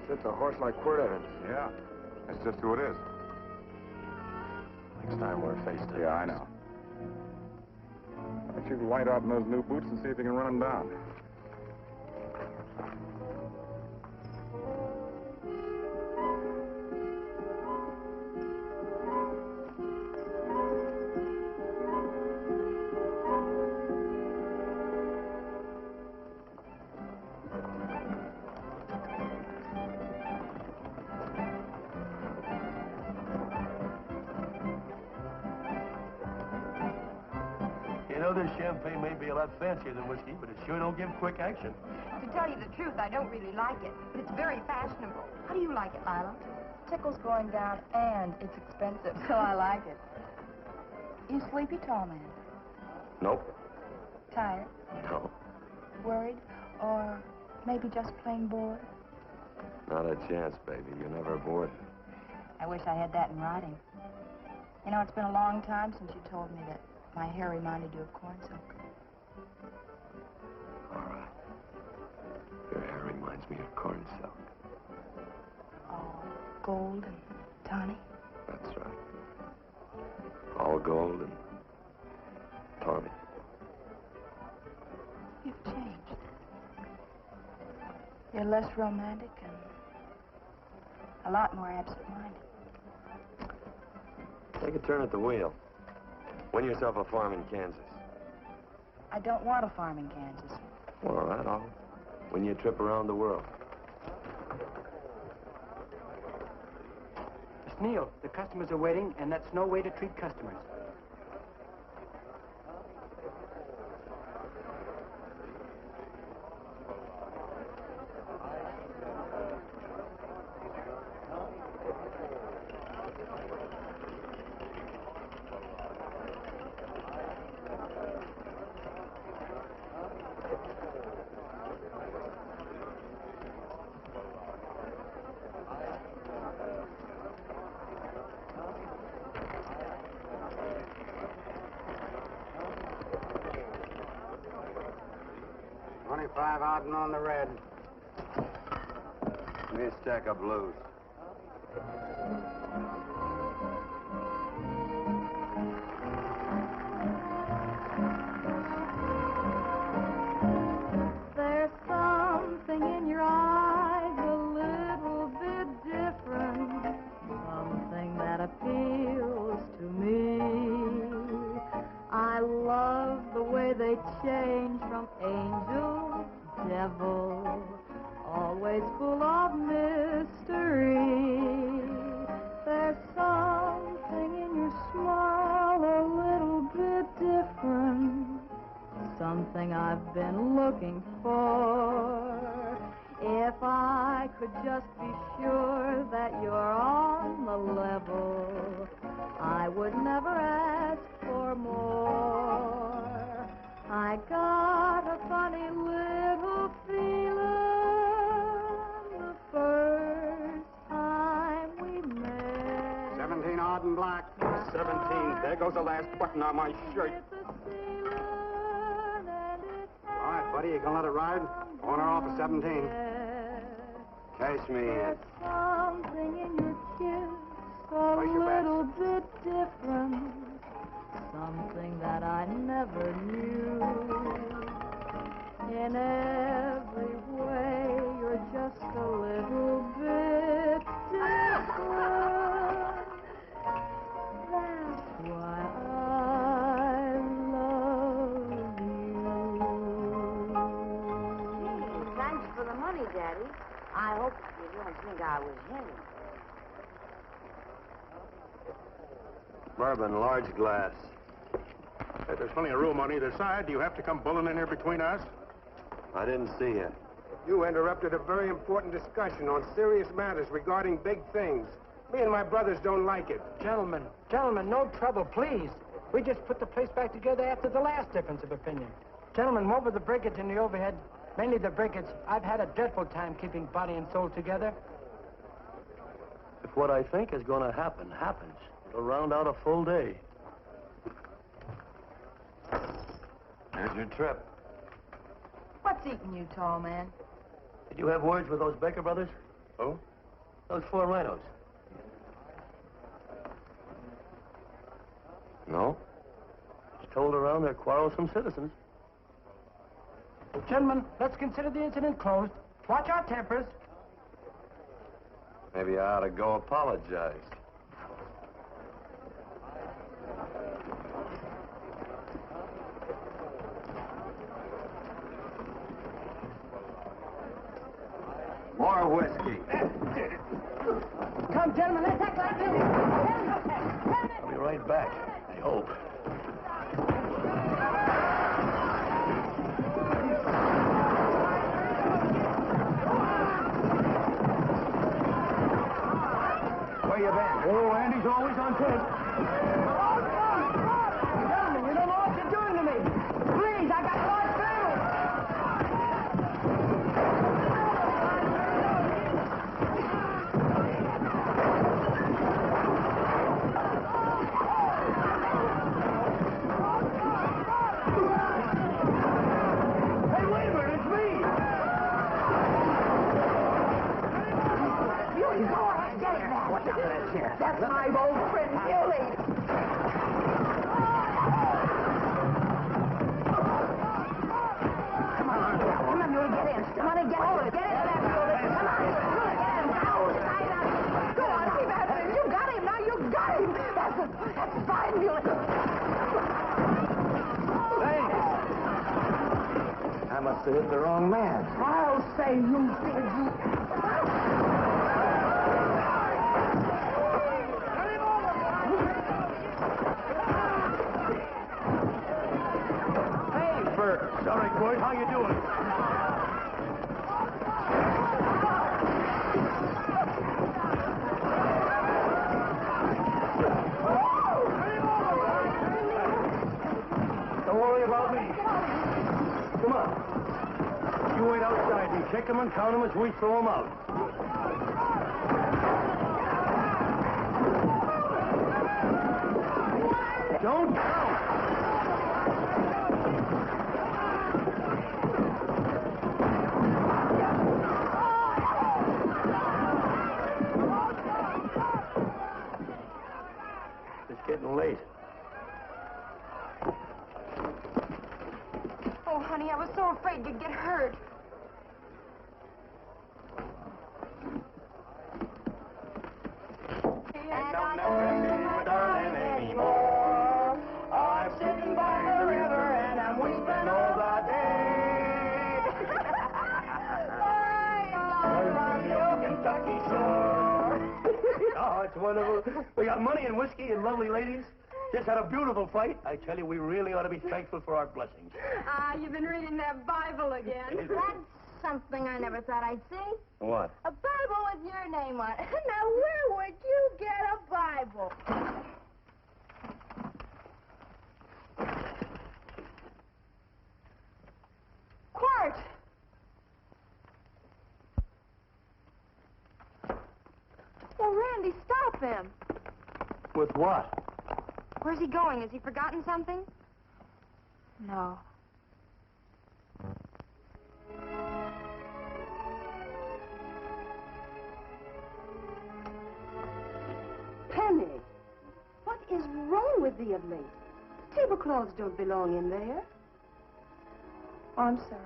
It's a horse like Quirt Evans. Yeah, that's just who it is. Next time we're face to face. Yeah, I know. Why don't you light out in those new boots and see if you can run him down? You know, this champagne may be a lot fancier than whiskey, but it sure don't give quick action. To tell you the truth, I don't really like it, but it's very fashionable. How do you like it, Lila? Tickle's going down, and it's expensive, so I like it. You sleepy, tall man? Nope. Tired? No. Worried? Or maybe just plain bored? Not a chance, baby. You're never bored. I wish I had that in writing. You know, it's been a long time since you told me that my hair reminded you of corn silk. All right. Your hair reminds me of corn silk. All gold and tawny? That's right. All gold and tawny. You've changed. You're less romantic and a lot more absent-minded. Take a turn at the wheel. Win yourself a farm in Kansas. I don't want a farm in Kansas. Well, all right, I'll win you a trip around the world. Miss Neal, the customers are waiting, and that's no way to treat customers. $25 out and on the red. Give me a stack of blues. There's something in your eyes a little bit different, something that appeals to me. I love the way they change from angel to devil, always full of mystery. There's something in your smile a little bit different, something I've been looking for. If I could just be sure that you're on the level, I would never ask for more. I got a funny little feeling the first time we met. 17 odd and black. 17. There goes the last button on my shirt. All right, buddy, you gonna let it ride? On or off of 17. Cash me in. Something in your kiss a little bit different, something that I never knew. In every way, you're just a little bit different. That's why I love you. Thanks for the money, Daddy. I hope you don't think I was him. Bourbon, large glass. Hey, there's plenty of room on either side. Do you have to come bulling in here between us? I didn't see you. You interrupted a very important discussion on serious matters regarding big things. Me and my brothers don't like it. Gentlemen, no trouble, please. We just put the place back together after the last difference of opinion. Gentlemen, what with the breakage and the overhead, mainly the breakage, I've had a dreadful time keeping body and soul together. If what I think is going to happen happens, it'll round out a full day. Here's your trip. What's eating you, tall man? Did you have words with those Baker brothers? Who? Those 4 rhinos. No. It's told around they're quarrelsome citizens. Gentlemen, let's consider the incident closed. Watch our tempers. Maybe I ought to go apologize. More whiskey. Come, gentlemen, let's act like this. I'll be right back, I hope. Where you been? Oh, Andy's always on point. Gentlemen, you don't know what you're doing to me. Please, I got large family. Hey, wait a minute, it's me! You go on, get it now. Watch out for that chair. That's my old friend, Billy. Come on, Muley, get in. Come on and get hold of it. Get into that building. Come on, Muley, get in. Now, tight up. Go on, keep after him. You got him now. You got him. That's fine, Muley. Thanks. I must have hit the wrong man. I'll say you did. Hey, Bert. Sorry, Quirt. How you doing? Don't worry about me. Come on. You wait outside. We check them and count them as we throw them out. Don't count. It's getting late. Oh, honey, I was so afraid you'd get hurt. And I'll never be my darling anymore. I'm sitting by the river and I'm weeping all the day. From your Kentucky shore. Oh, it's wonderful. We got money and whiskey and lovely ladies. Just had a beautiful fight. I tell you, we really ought to be thankful for our blessings. Ah, you've been reading that Bible again. That's something I never thought I'd see. What? A Bible with your name on it. Now, where would you get a Bible? Quirt! Well, Randy, stop him. With what? Where's he going? Has he forgotten something? No. Penny, what is wrong with thee of late? Tablecloths don't belong in there. Oh, I'm sorry.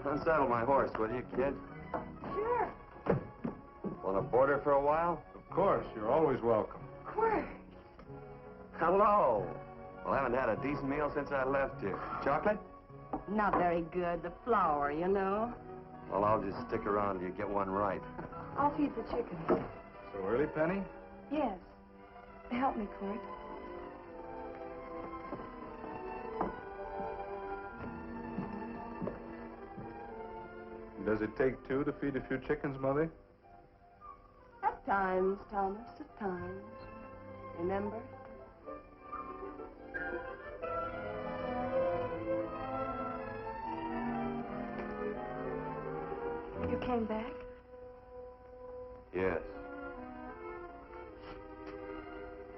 Unsaddle my horse, will you, kid? Sure. Want to board her for a while? Of course, you're always welcome. Quirt. Hello. Well, I haven't had a decent meal since I left here. Chocolate? Not very good. The flour, you know. Well, I'll just stick around till you get one right. I'll feed the chickens. So early, Penny? Yes. Help me, Quirt. Does it take two to feed a few chickens, Mother? Of At times, Thomas, at times. Remember? You came back? Yes.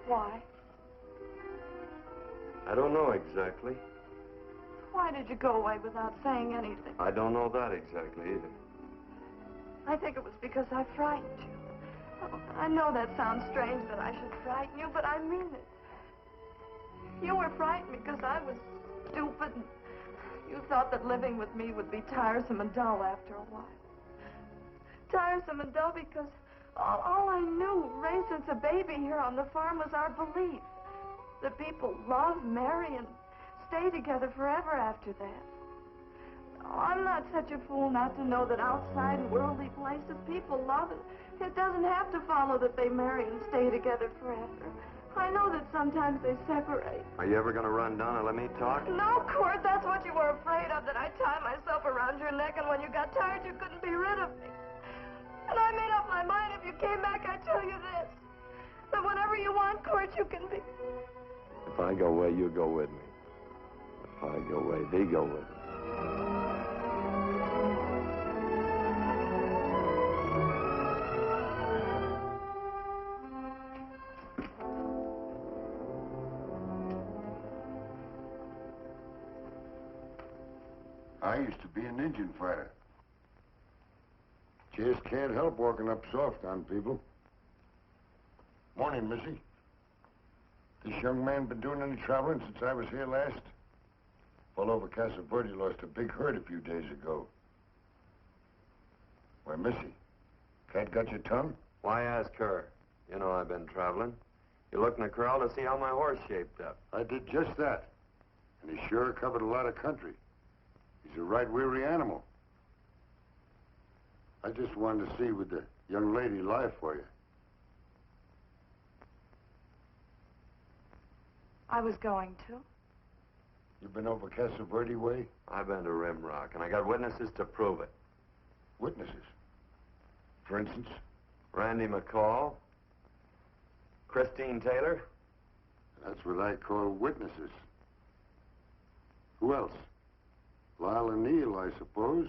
Why? I don't know exactly. Why did you go away without saying anything? I don't know that exactly either. I think it was because I frightened you. Oh, I know that sounds strange that I should frighten you, but I mean it. You were frightened because I was stupid, and you thought that living with me would be tiresome and dull after a while. Tiresome and dull because all I knew, raised since a baby here on the farm, was our belief that people love, marry, and stay together forever after that. Oh, I'm not such a fool not to know that outside in worldly places people love, and it doesn't have to follow that they marry and stay together forever. I know that sometimes they separate. Are you ever going to run down and let me talk? No, Quirt, that's what you were afraid of, that I'd tie myself around your neck, and when you got tired, you couldn't be rid of me. And I made up my mind, if you came back, I'd tell you this, that whenever you want, Quirt, you can be. If I go away, you go with me. If I go away, they go with me. I used to be an Indian fighter. Just can't help walking up soft on people. Morning, Missy. This young man been doing any traveling since I was here last? Fellow over Casa Verde lost a big herd a few days ago. Why, Missy, cat got your tongue? Why ask her? You know I've been traveling. You looked in the corral to see how my horse shaped up. I did just that. And he sure covered a lot of country. He's a right weary animal. I just wanted to see would the young lady lie for you. I was going to. You been over Casa Verde way? I've been to Rimrock, and I got witnesses to prove it. Witnesses? For instance? Randy McCall, Christine Taylor. That's what I call witnesses. Who else? Lila Neal, I suppose.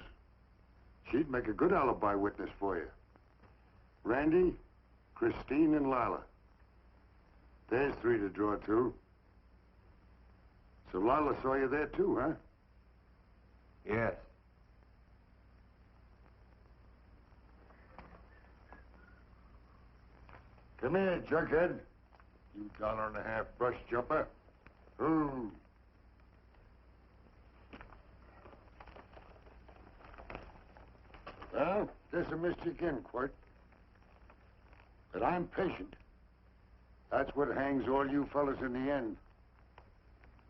She'd make a good alibi witness for you. Randy, Christine, and Lila. There's three to draw to. So Lila saw you there too, huh? Yes. Come here, Jughead. You $1.50 brush jumper. Ooh. Well, there's a missed you again, Quirt. But I'm patient. That's what hangs all you fellas in the end.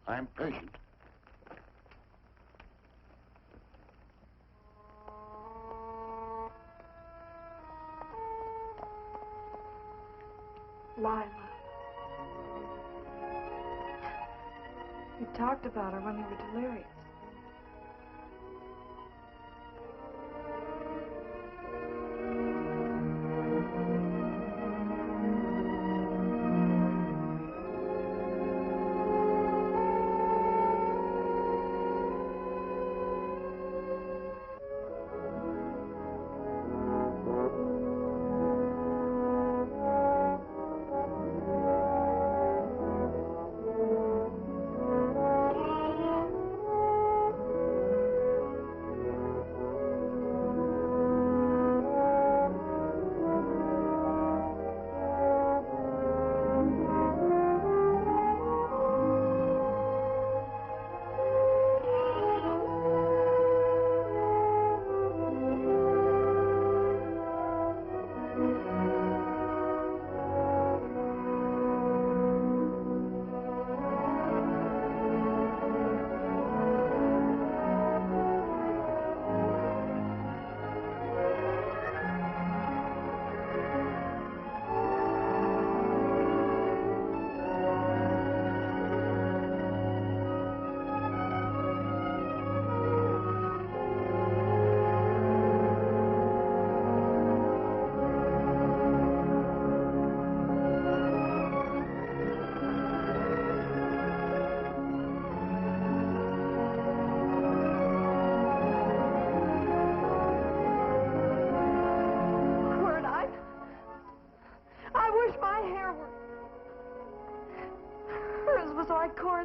I'm patient. Lila. You talked about her when you were delirious.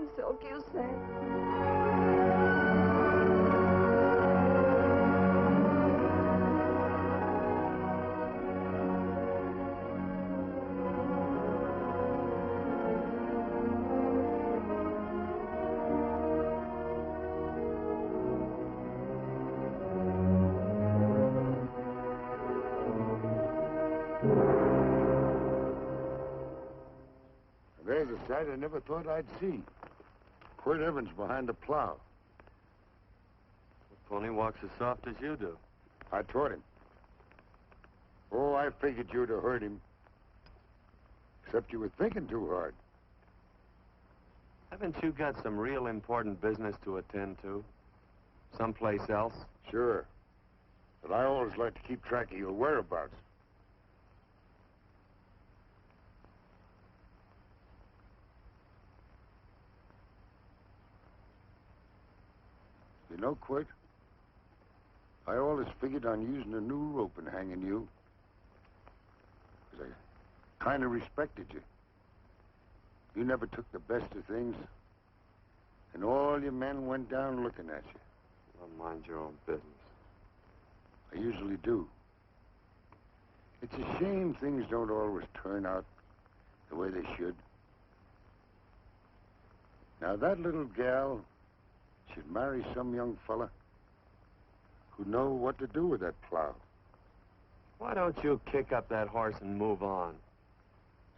corn silk, you said. There's a sight I never thought I'd see. Quirt Evans behind the plow. The pony walks as soft as you do. I taught him. Oh, I figured you'd have heard him. Except you were thinking too hard. Haven't you got some real important business to attend to? Someplace else? Sure. But I always like to keep track of your whereabouts. You know, Quirt, I always figured on using a new rope and hanging you. 'Cause I kind of respected you. You never took the best of things, and all your men went down looking at you. Well, mind your own business. I usually do. It's a shame things don't always turn out the way they should. Now, that little gal should marry some young fella who'd know what to do with that plow. Why don't you kick up that horse and move on?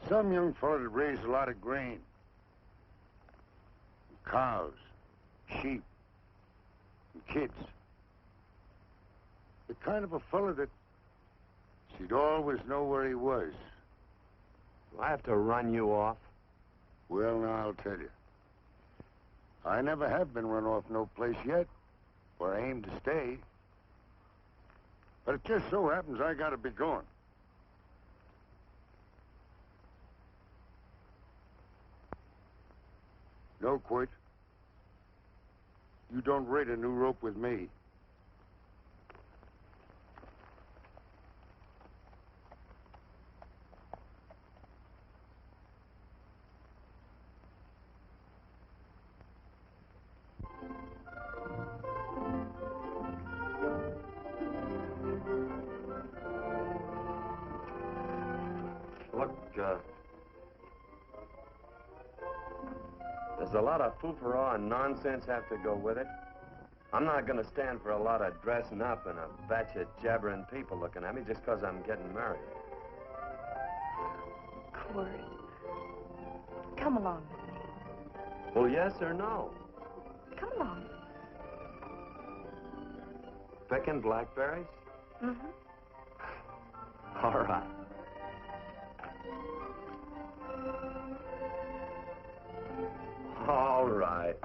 Some young fella that raised a lot of grain. And cows, sheep, and kids. The kind of a fella that she'd always know where he was. Do I have to run you off? Well, now, I'll tell you. I never have been run off no place yet, where I aim to stay. But it just so happens I gotta be going. No, Quirt. You don't raid a new rope with me. Look, there's a lot of foo-for-all and nonsense have to go with it. I'm not going to stand for a lot of dressing up and a batch of jabbering people looking at me just because I'm getting married. Quirt, come along with me. Well, yes or no? Come along. Picking blackberries? Mm-hmm. All right. All right.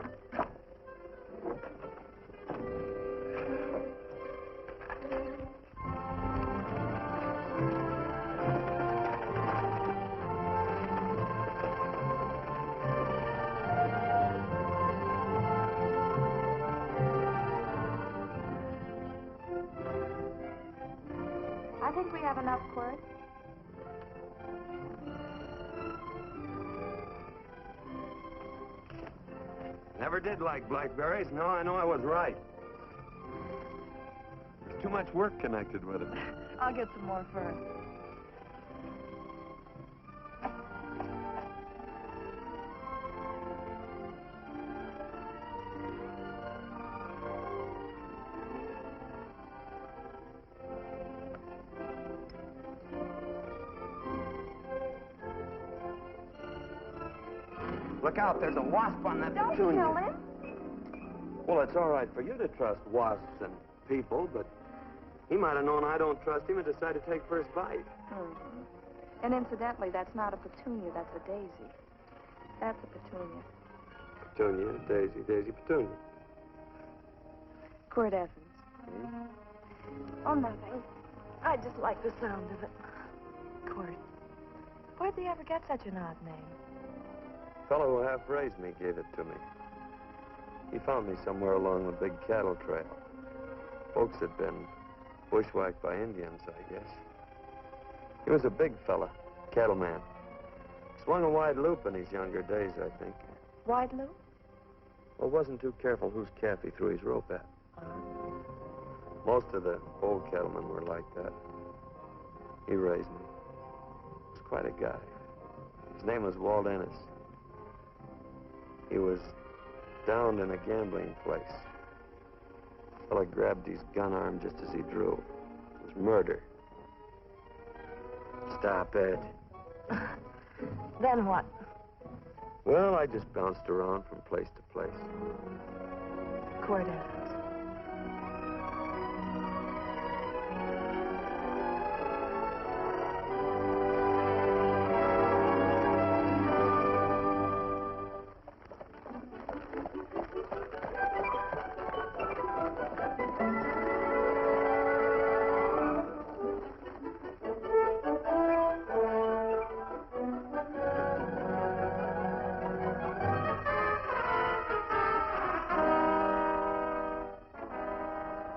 I think we have enough, Quirt. Never did like blackberries. No, I know I was right. There's too much work connected with it. I'll get some more first. Look out, there's a wasp on that Don't petunia. kill him. Well, it's all right for you to trust wasps and people, but he might have known I don't trust him and decided to take first bite. Mm-hmm. And incidentally, that's not a petunia, that's a daisy. That's a petunia. Petunia, daisy, daisy, petunia. Quirt Evans. Hmm? Oh, nothing. I just like the sound of it. Quirt, where'd they ever get such an odd name? The fellow who half raised me gave it to me. He found me somewhere along the big cattle trail. Folks had been bushwhacked by Indians, I guess. He was a big fella, cattleman. Swung a wide loop in his younger days, I think. Wide loop? Well, wasn't too careful whose calf he threw his rope at. Most of the old cattlemen were like that. He raised me. He was quite a guy. His name was Walt Ennis. He was downed in a gambling place. A fella grabbed his gun arm just as he drew. It was murder. Stop it. Then what? Well, I just bounced around from place to place. Quirt Evans.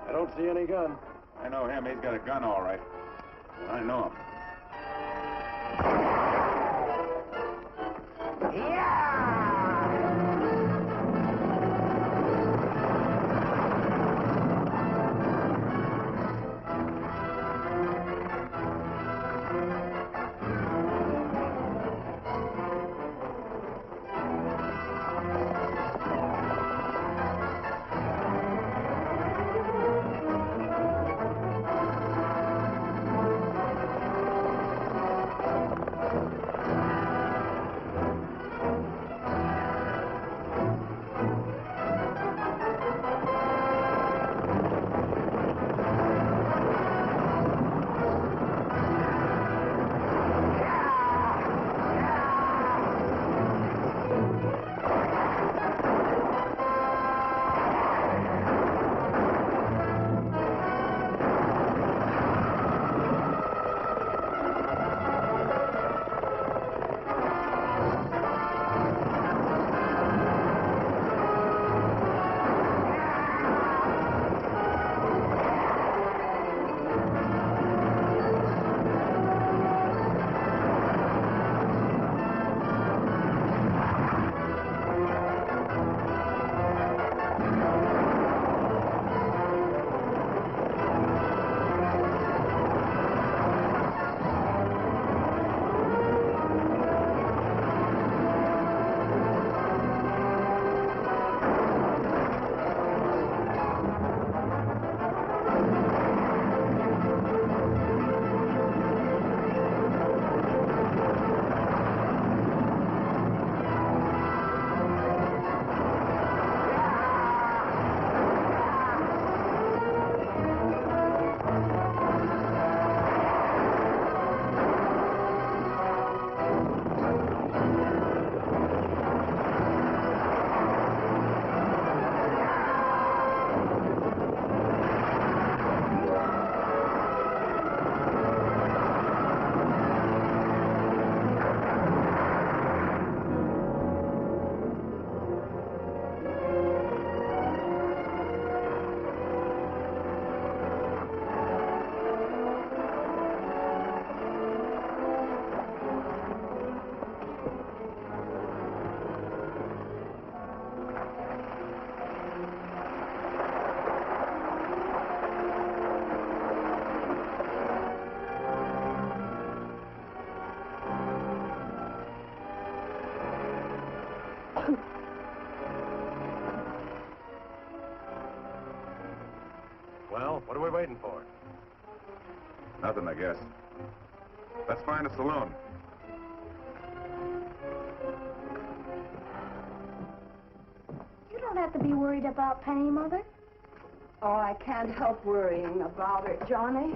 I don't see any gun. I know him. He's got a gun, all right. I know him. Well, what are we waiting for? Nothing, I guess. Let's find a saloon. You don't have to be worried about Penny, Mother. Oh, I can't help worrying about her, Johnny.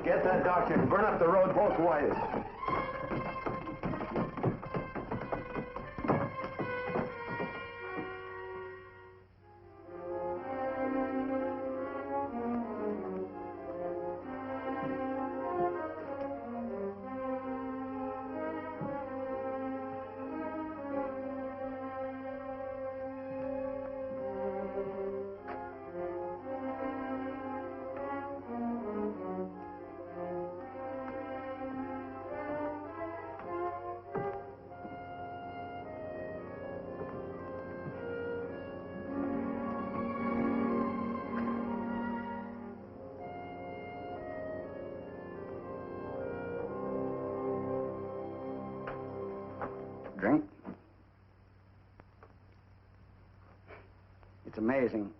Get that doctor and burn up the road both ways. drink. It's amazing.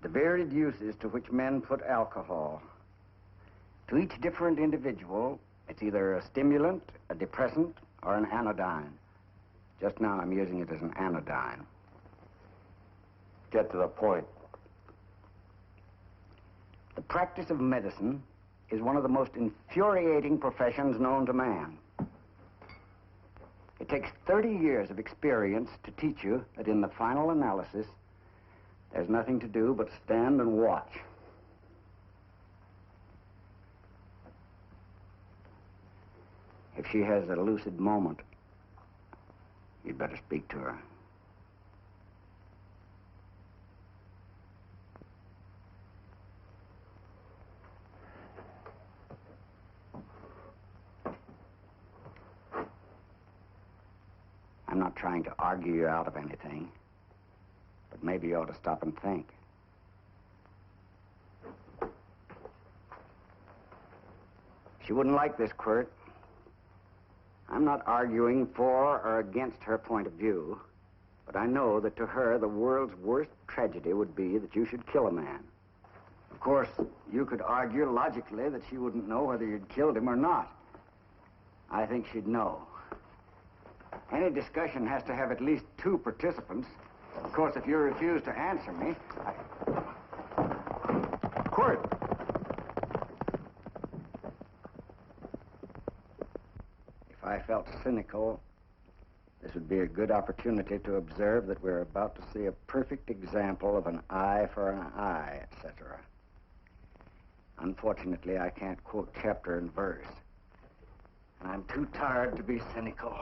The varied uses to which men put alcohol. To each different individual, it's either a stimulant, a depressant, or an anodyne. Just now, I'm using it as an anodyne. Get to the point. The practice of medicine is one of the most infuriating professions known to man. It takes 30 years of experience to teach you that in the final analysis, there's nothing to do but stand and watch. If she has a lucid moment, you'd better speak to her. I'm not trying to argue you out of anything, but maybe you ought to stop and think. She wouldn't like this, Quirt. I'm not arguing for or against her point of view, but I know that to her, the world's worst tragedy would be that you should kill a man. Of course, you could argue logically that she wouldn't know whether you'd killed him or not. I think she'd know. Any discussion has to have at least 2 participants. Of course, if you refuse to answer me, Quirt! If I felt cynical, this would be a good opportunity to observe that we're about to see a perfect example of an eye for an eye, etc. Unfortunately, I can't quote chapter and verse, and I'm too tired to be cynical.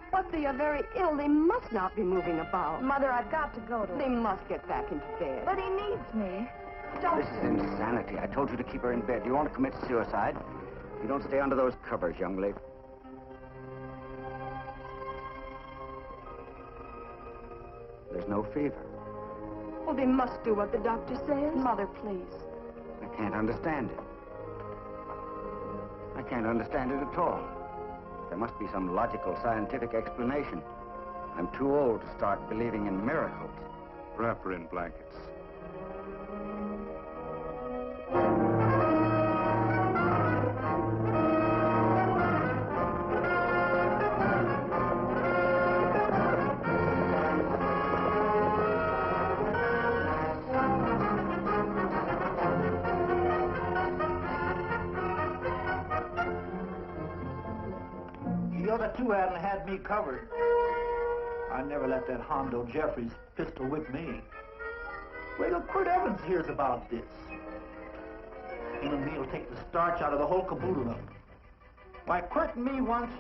But they are very ill. They must not be moving about. Mother, I've got to go to They must get back into bed. But he needs me. Don't. This is insanity. I told you to keep her in bed. You want to commit suicide? You don't stay under those covers, young lady. There's no fever. Well, they must do what the doctor says. Mother, please. I can't understand it. I can't understand it at all. There must be some logical, scientific explanation. I'm too old to start believing in miracles. Wrap her in blankets. The other 2 hadn't had me covered. I never let that Hondo Jeffries pistol whip me. Wait till Quirt Evans hears about this. Him and me'll take the starch out of the whole caboodle of them. Why, Quirt and me once,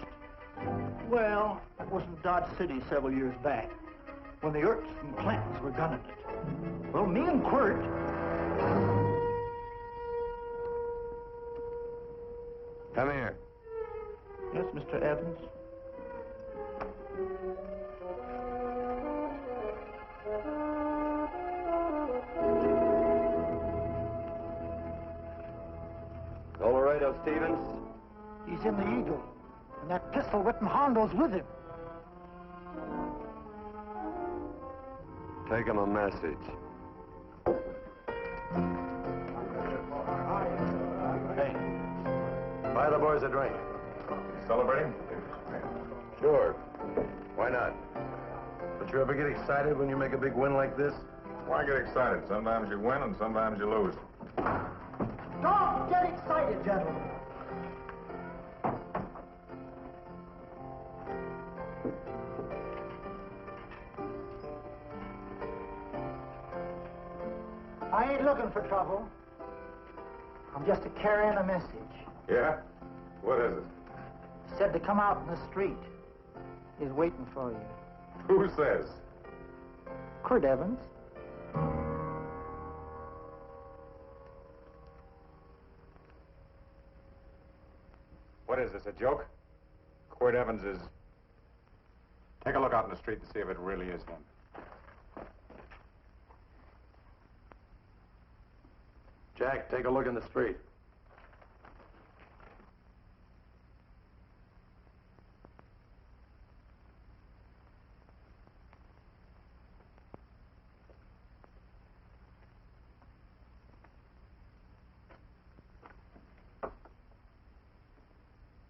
well, that was in Dodge City several years back, when the Earps and Clintons were gunning it. Well, me and Quirt... Come here. Yes, Mr. Evans? Colorado Stevens? He's in the Eagle, and that pistol-whipping Hondo's with him. Take him a message. Hey, buy the boys a drink. Celebrating? Sure. Why not? Don't you ever get excited when you make a big win like this? Why get excited? Sometimes you win and sometimes you lose. Don't get excited, gentlemen. I ain't looking for trouble. I'm just carrying a message. Yeah? What is it? Said to come out in the street. He's waiting for you. Who says? Quirt Evans. What is this, a joke? Quirt Evans is... Take a look out in the street and see if it really is him. Jack, take a look in the street.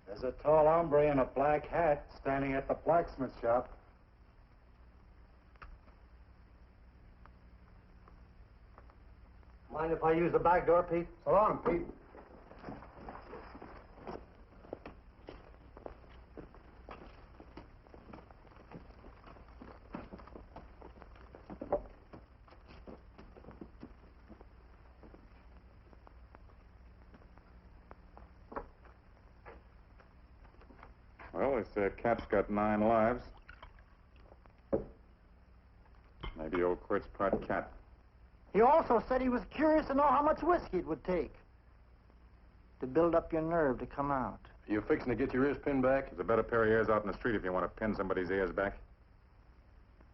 There's a tall hombre in a black hat standing at the blacksmith shop. Mind if I use the back door, Pete? So long, Pete. Well, this cat's got 9 lives. Maybe old Quirt's part cat. He also said he was curious to know how much whiskey it would take to build up your nerve to come out. Are you fixing to get your ears pinned back? There's a better pair of ears out in the street if you want to pin somebody's ears back.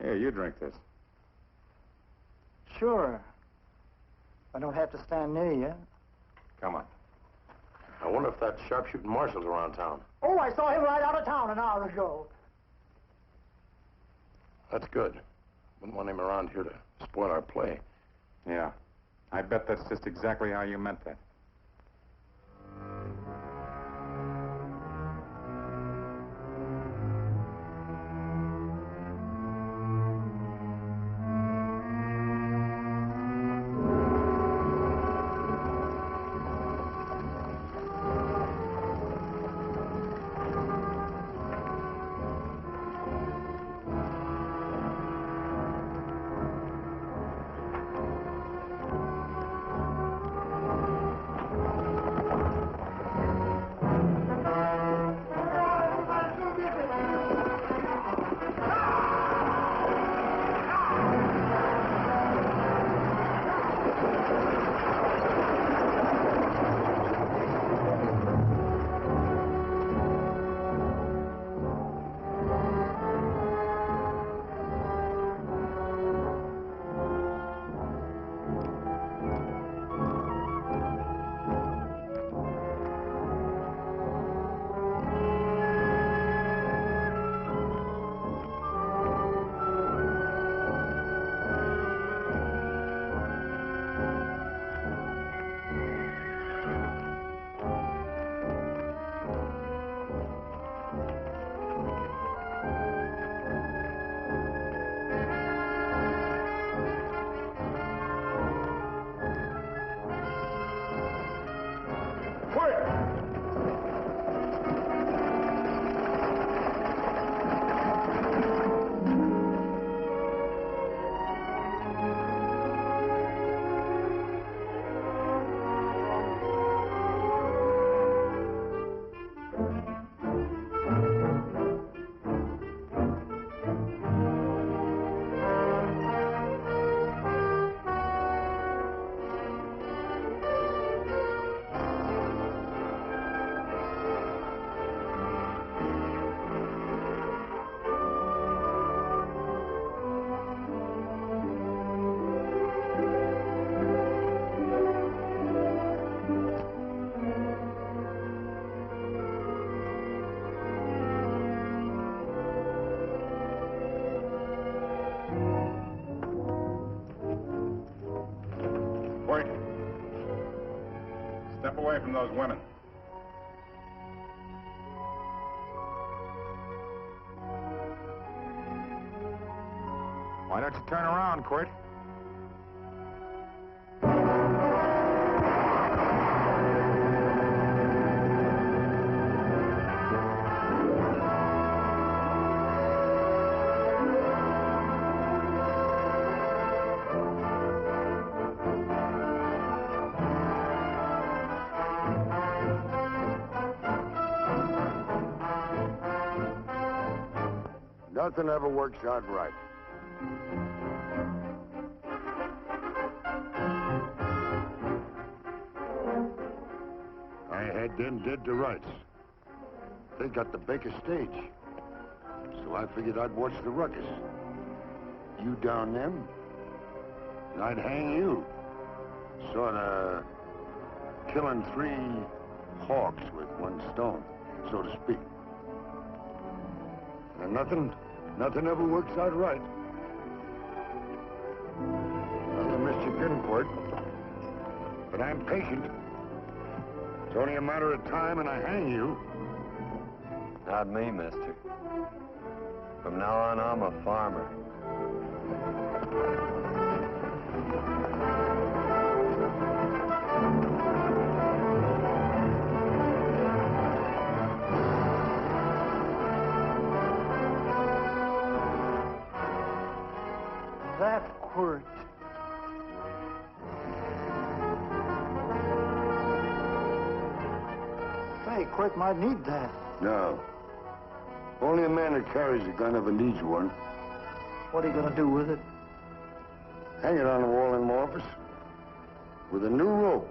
Here, you drink this. Sure. I don't have to stand near you. Come on. I wonder if that sharpshooting marshal's around town. Oh, I saw him right out of town an hour ago. That's good. Wouldn't want him around here to spoil our play. Yeah. I bet that's just exactly how you meant that. Step away from those women. Why don't you turn around, Quirt? Nothing ever works out right. I had them dead to rights. They got the Baker stage. So So I figured I'd watch the ruckus. You down them, and I'd hang you. Sort of killing 3 hawks with 1 stone, so to speak. And nothing ever works out right. Well, I missed you again, Quirt. But I'm patient. It's only a matter of time and I hang you. Not me, mister. From now on, I'm a farmer. That Quirt. Say, Quirt might need that. No. Only a man that carries a gun ever needs one. What are you going to do with it? Hang it on the wall in my office with a new rope.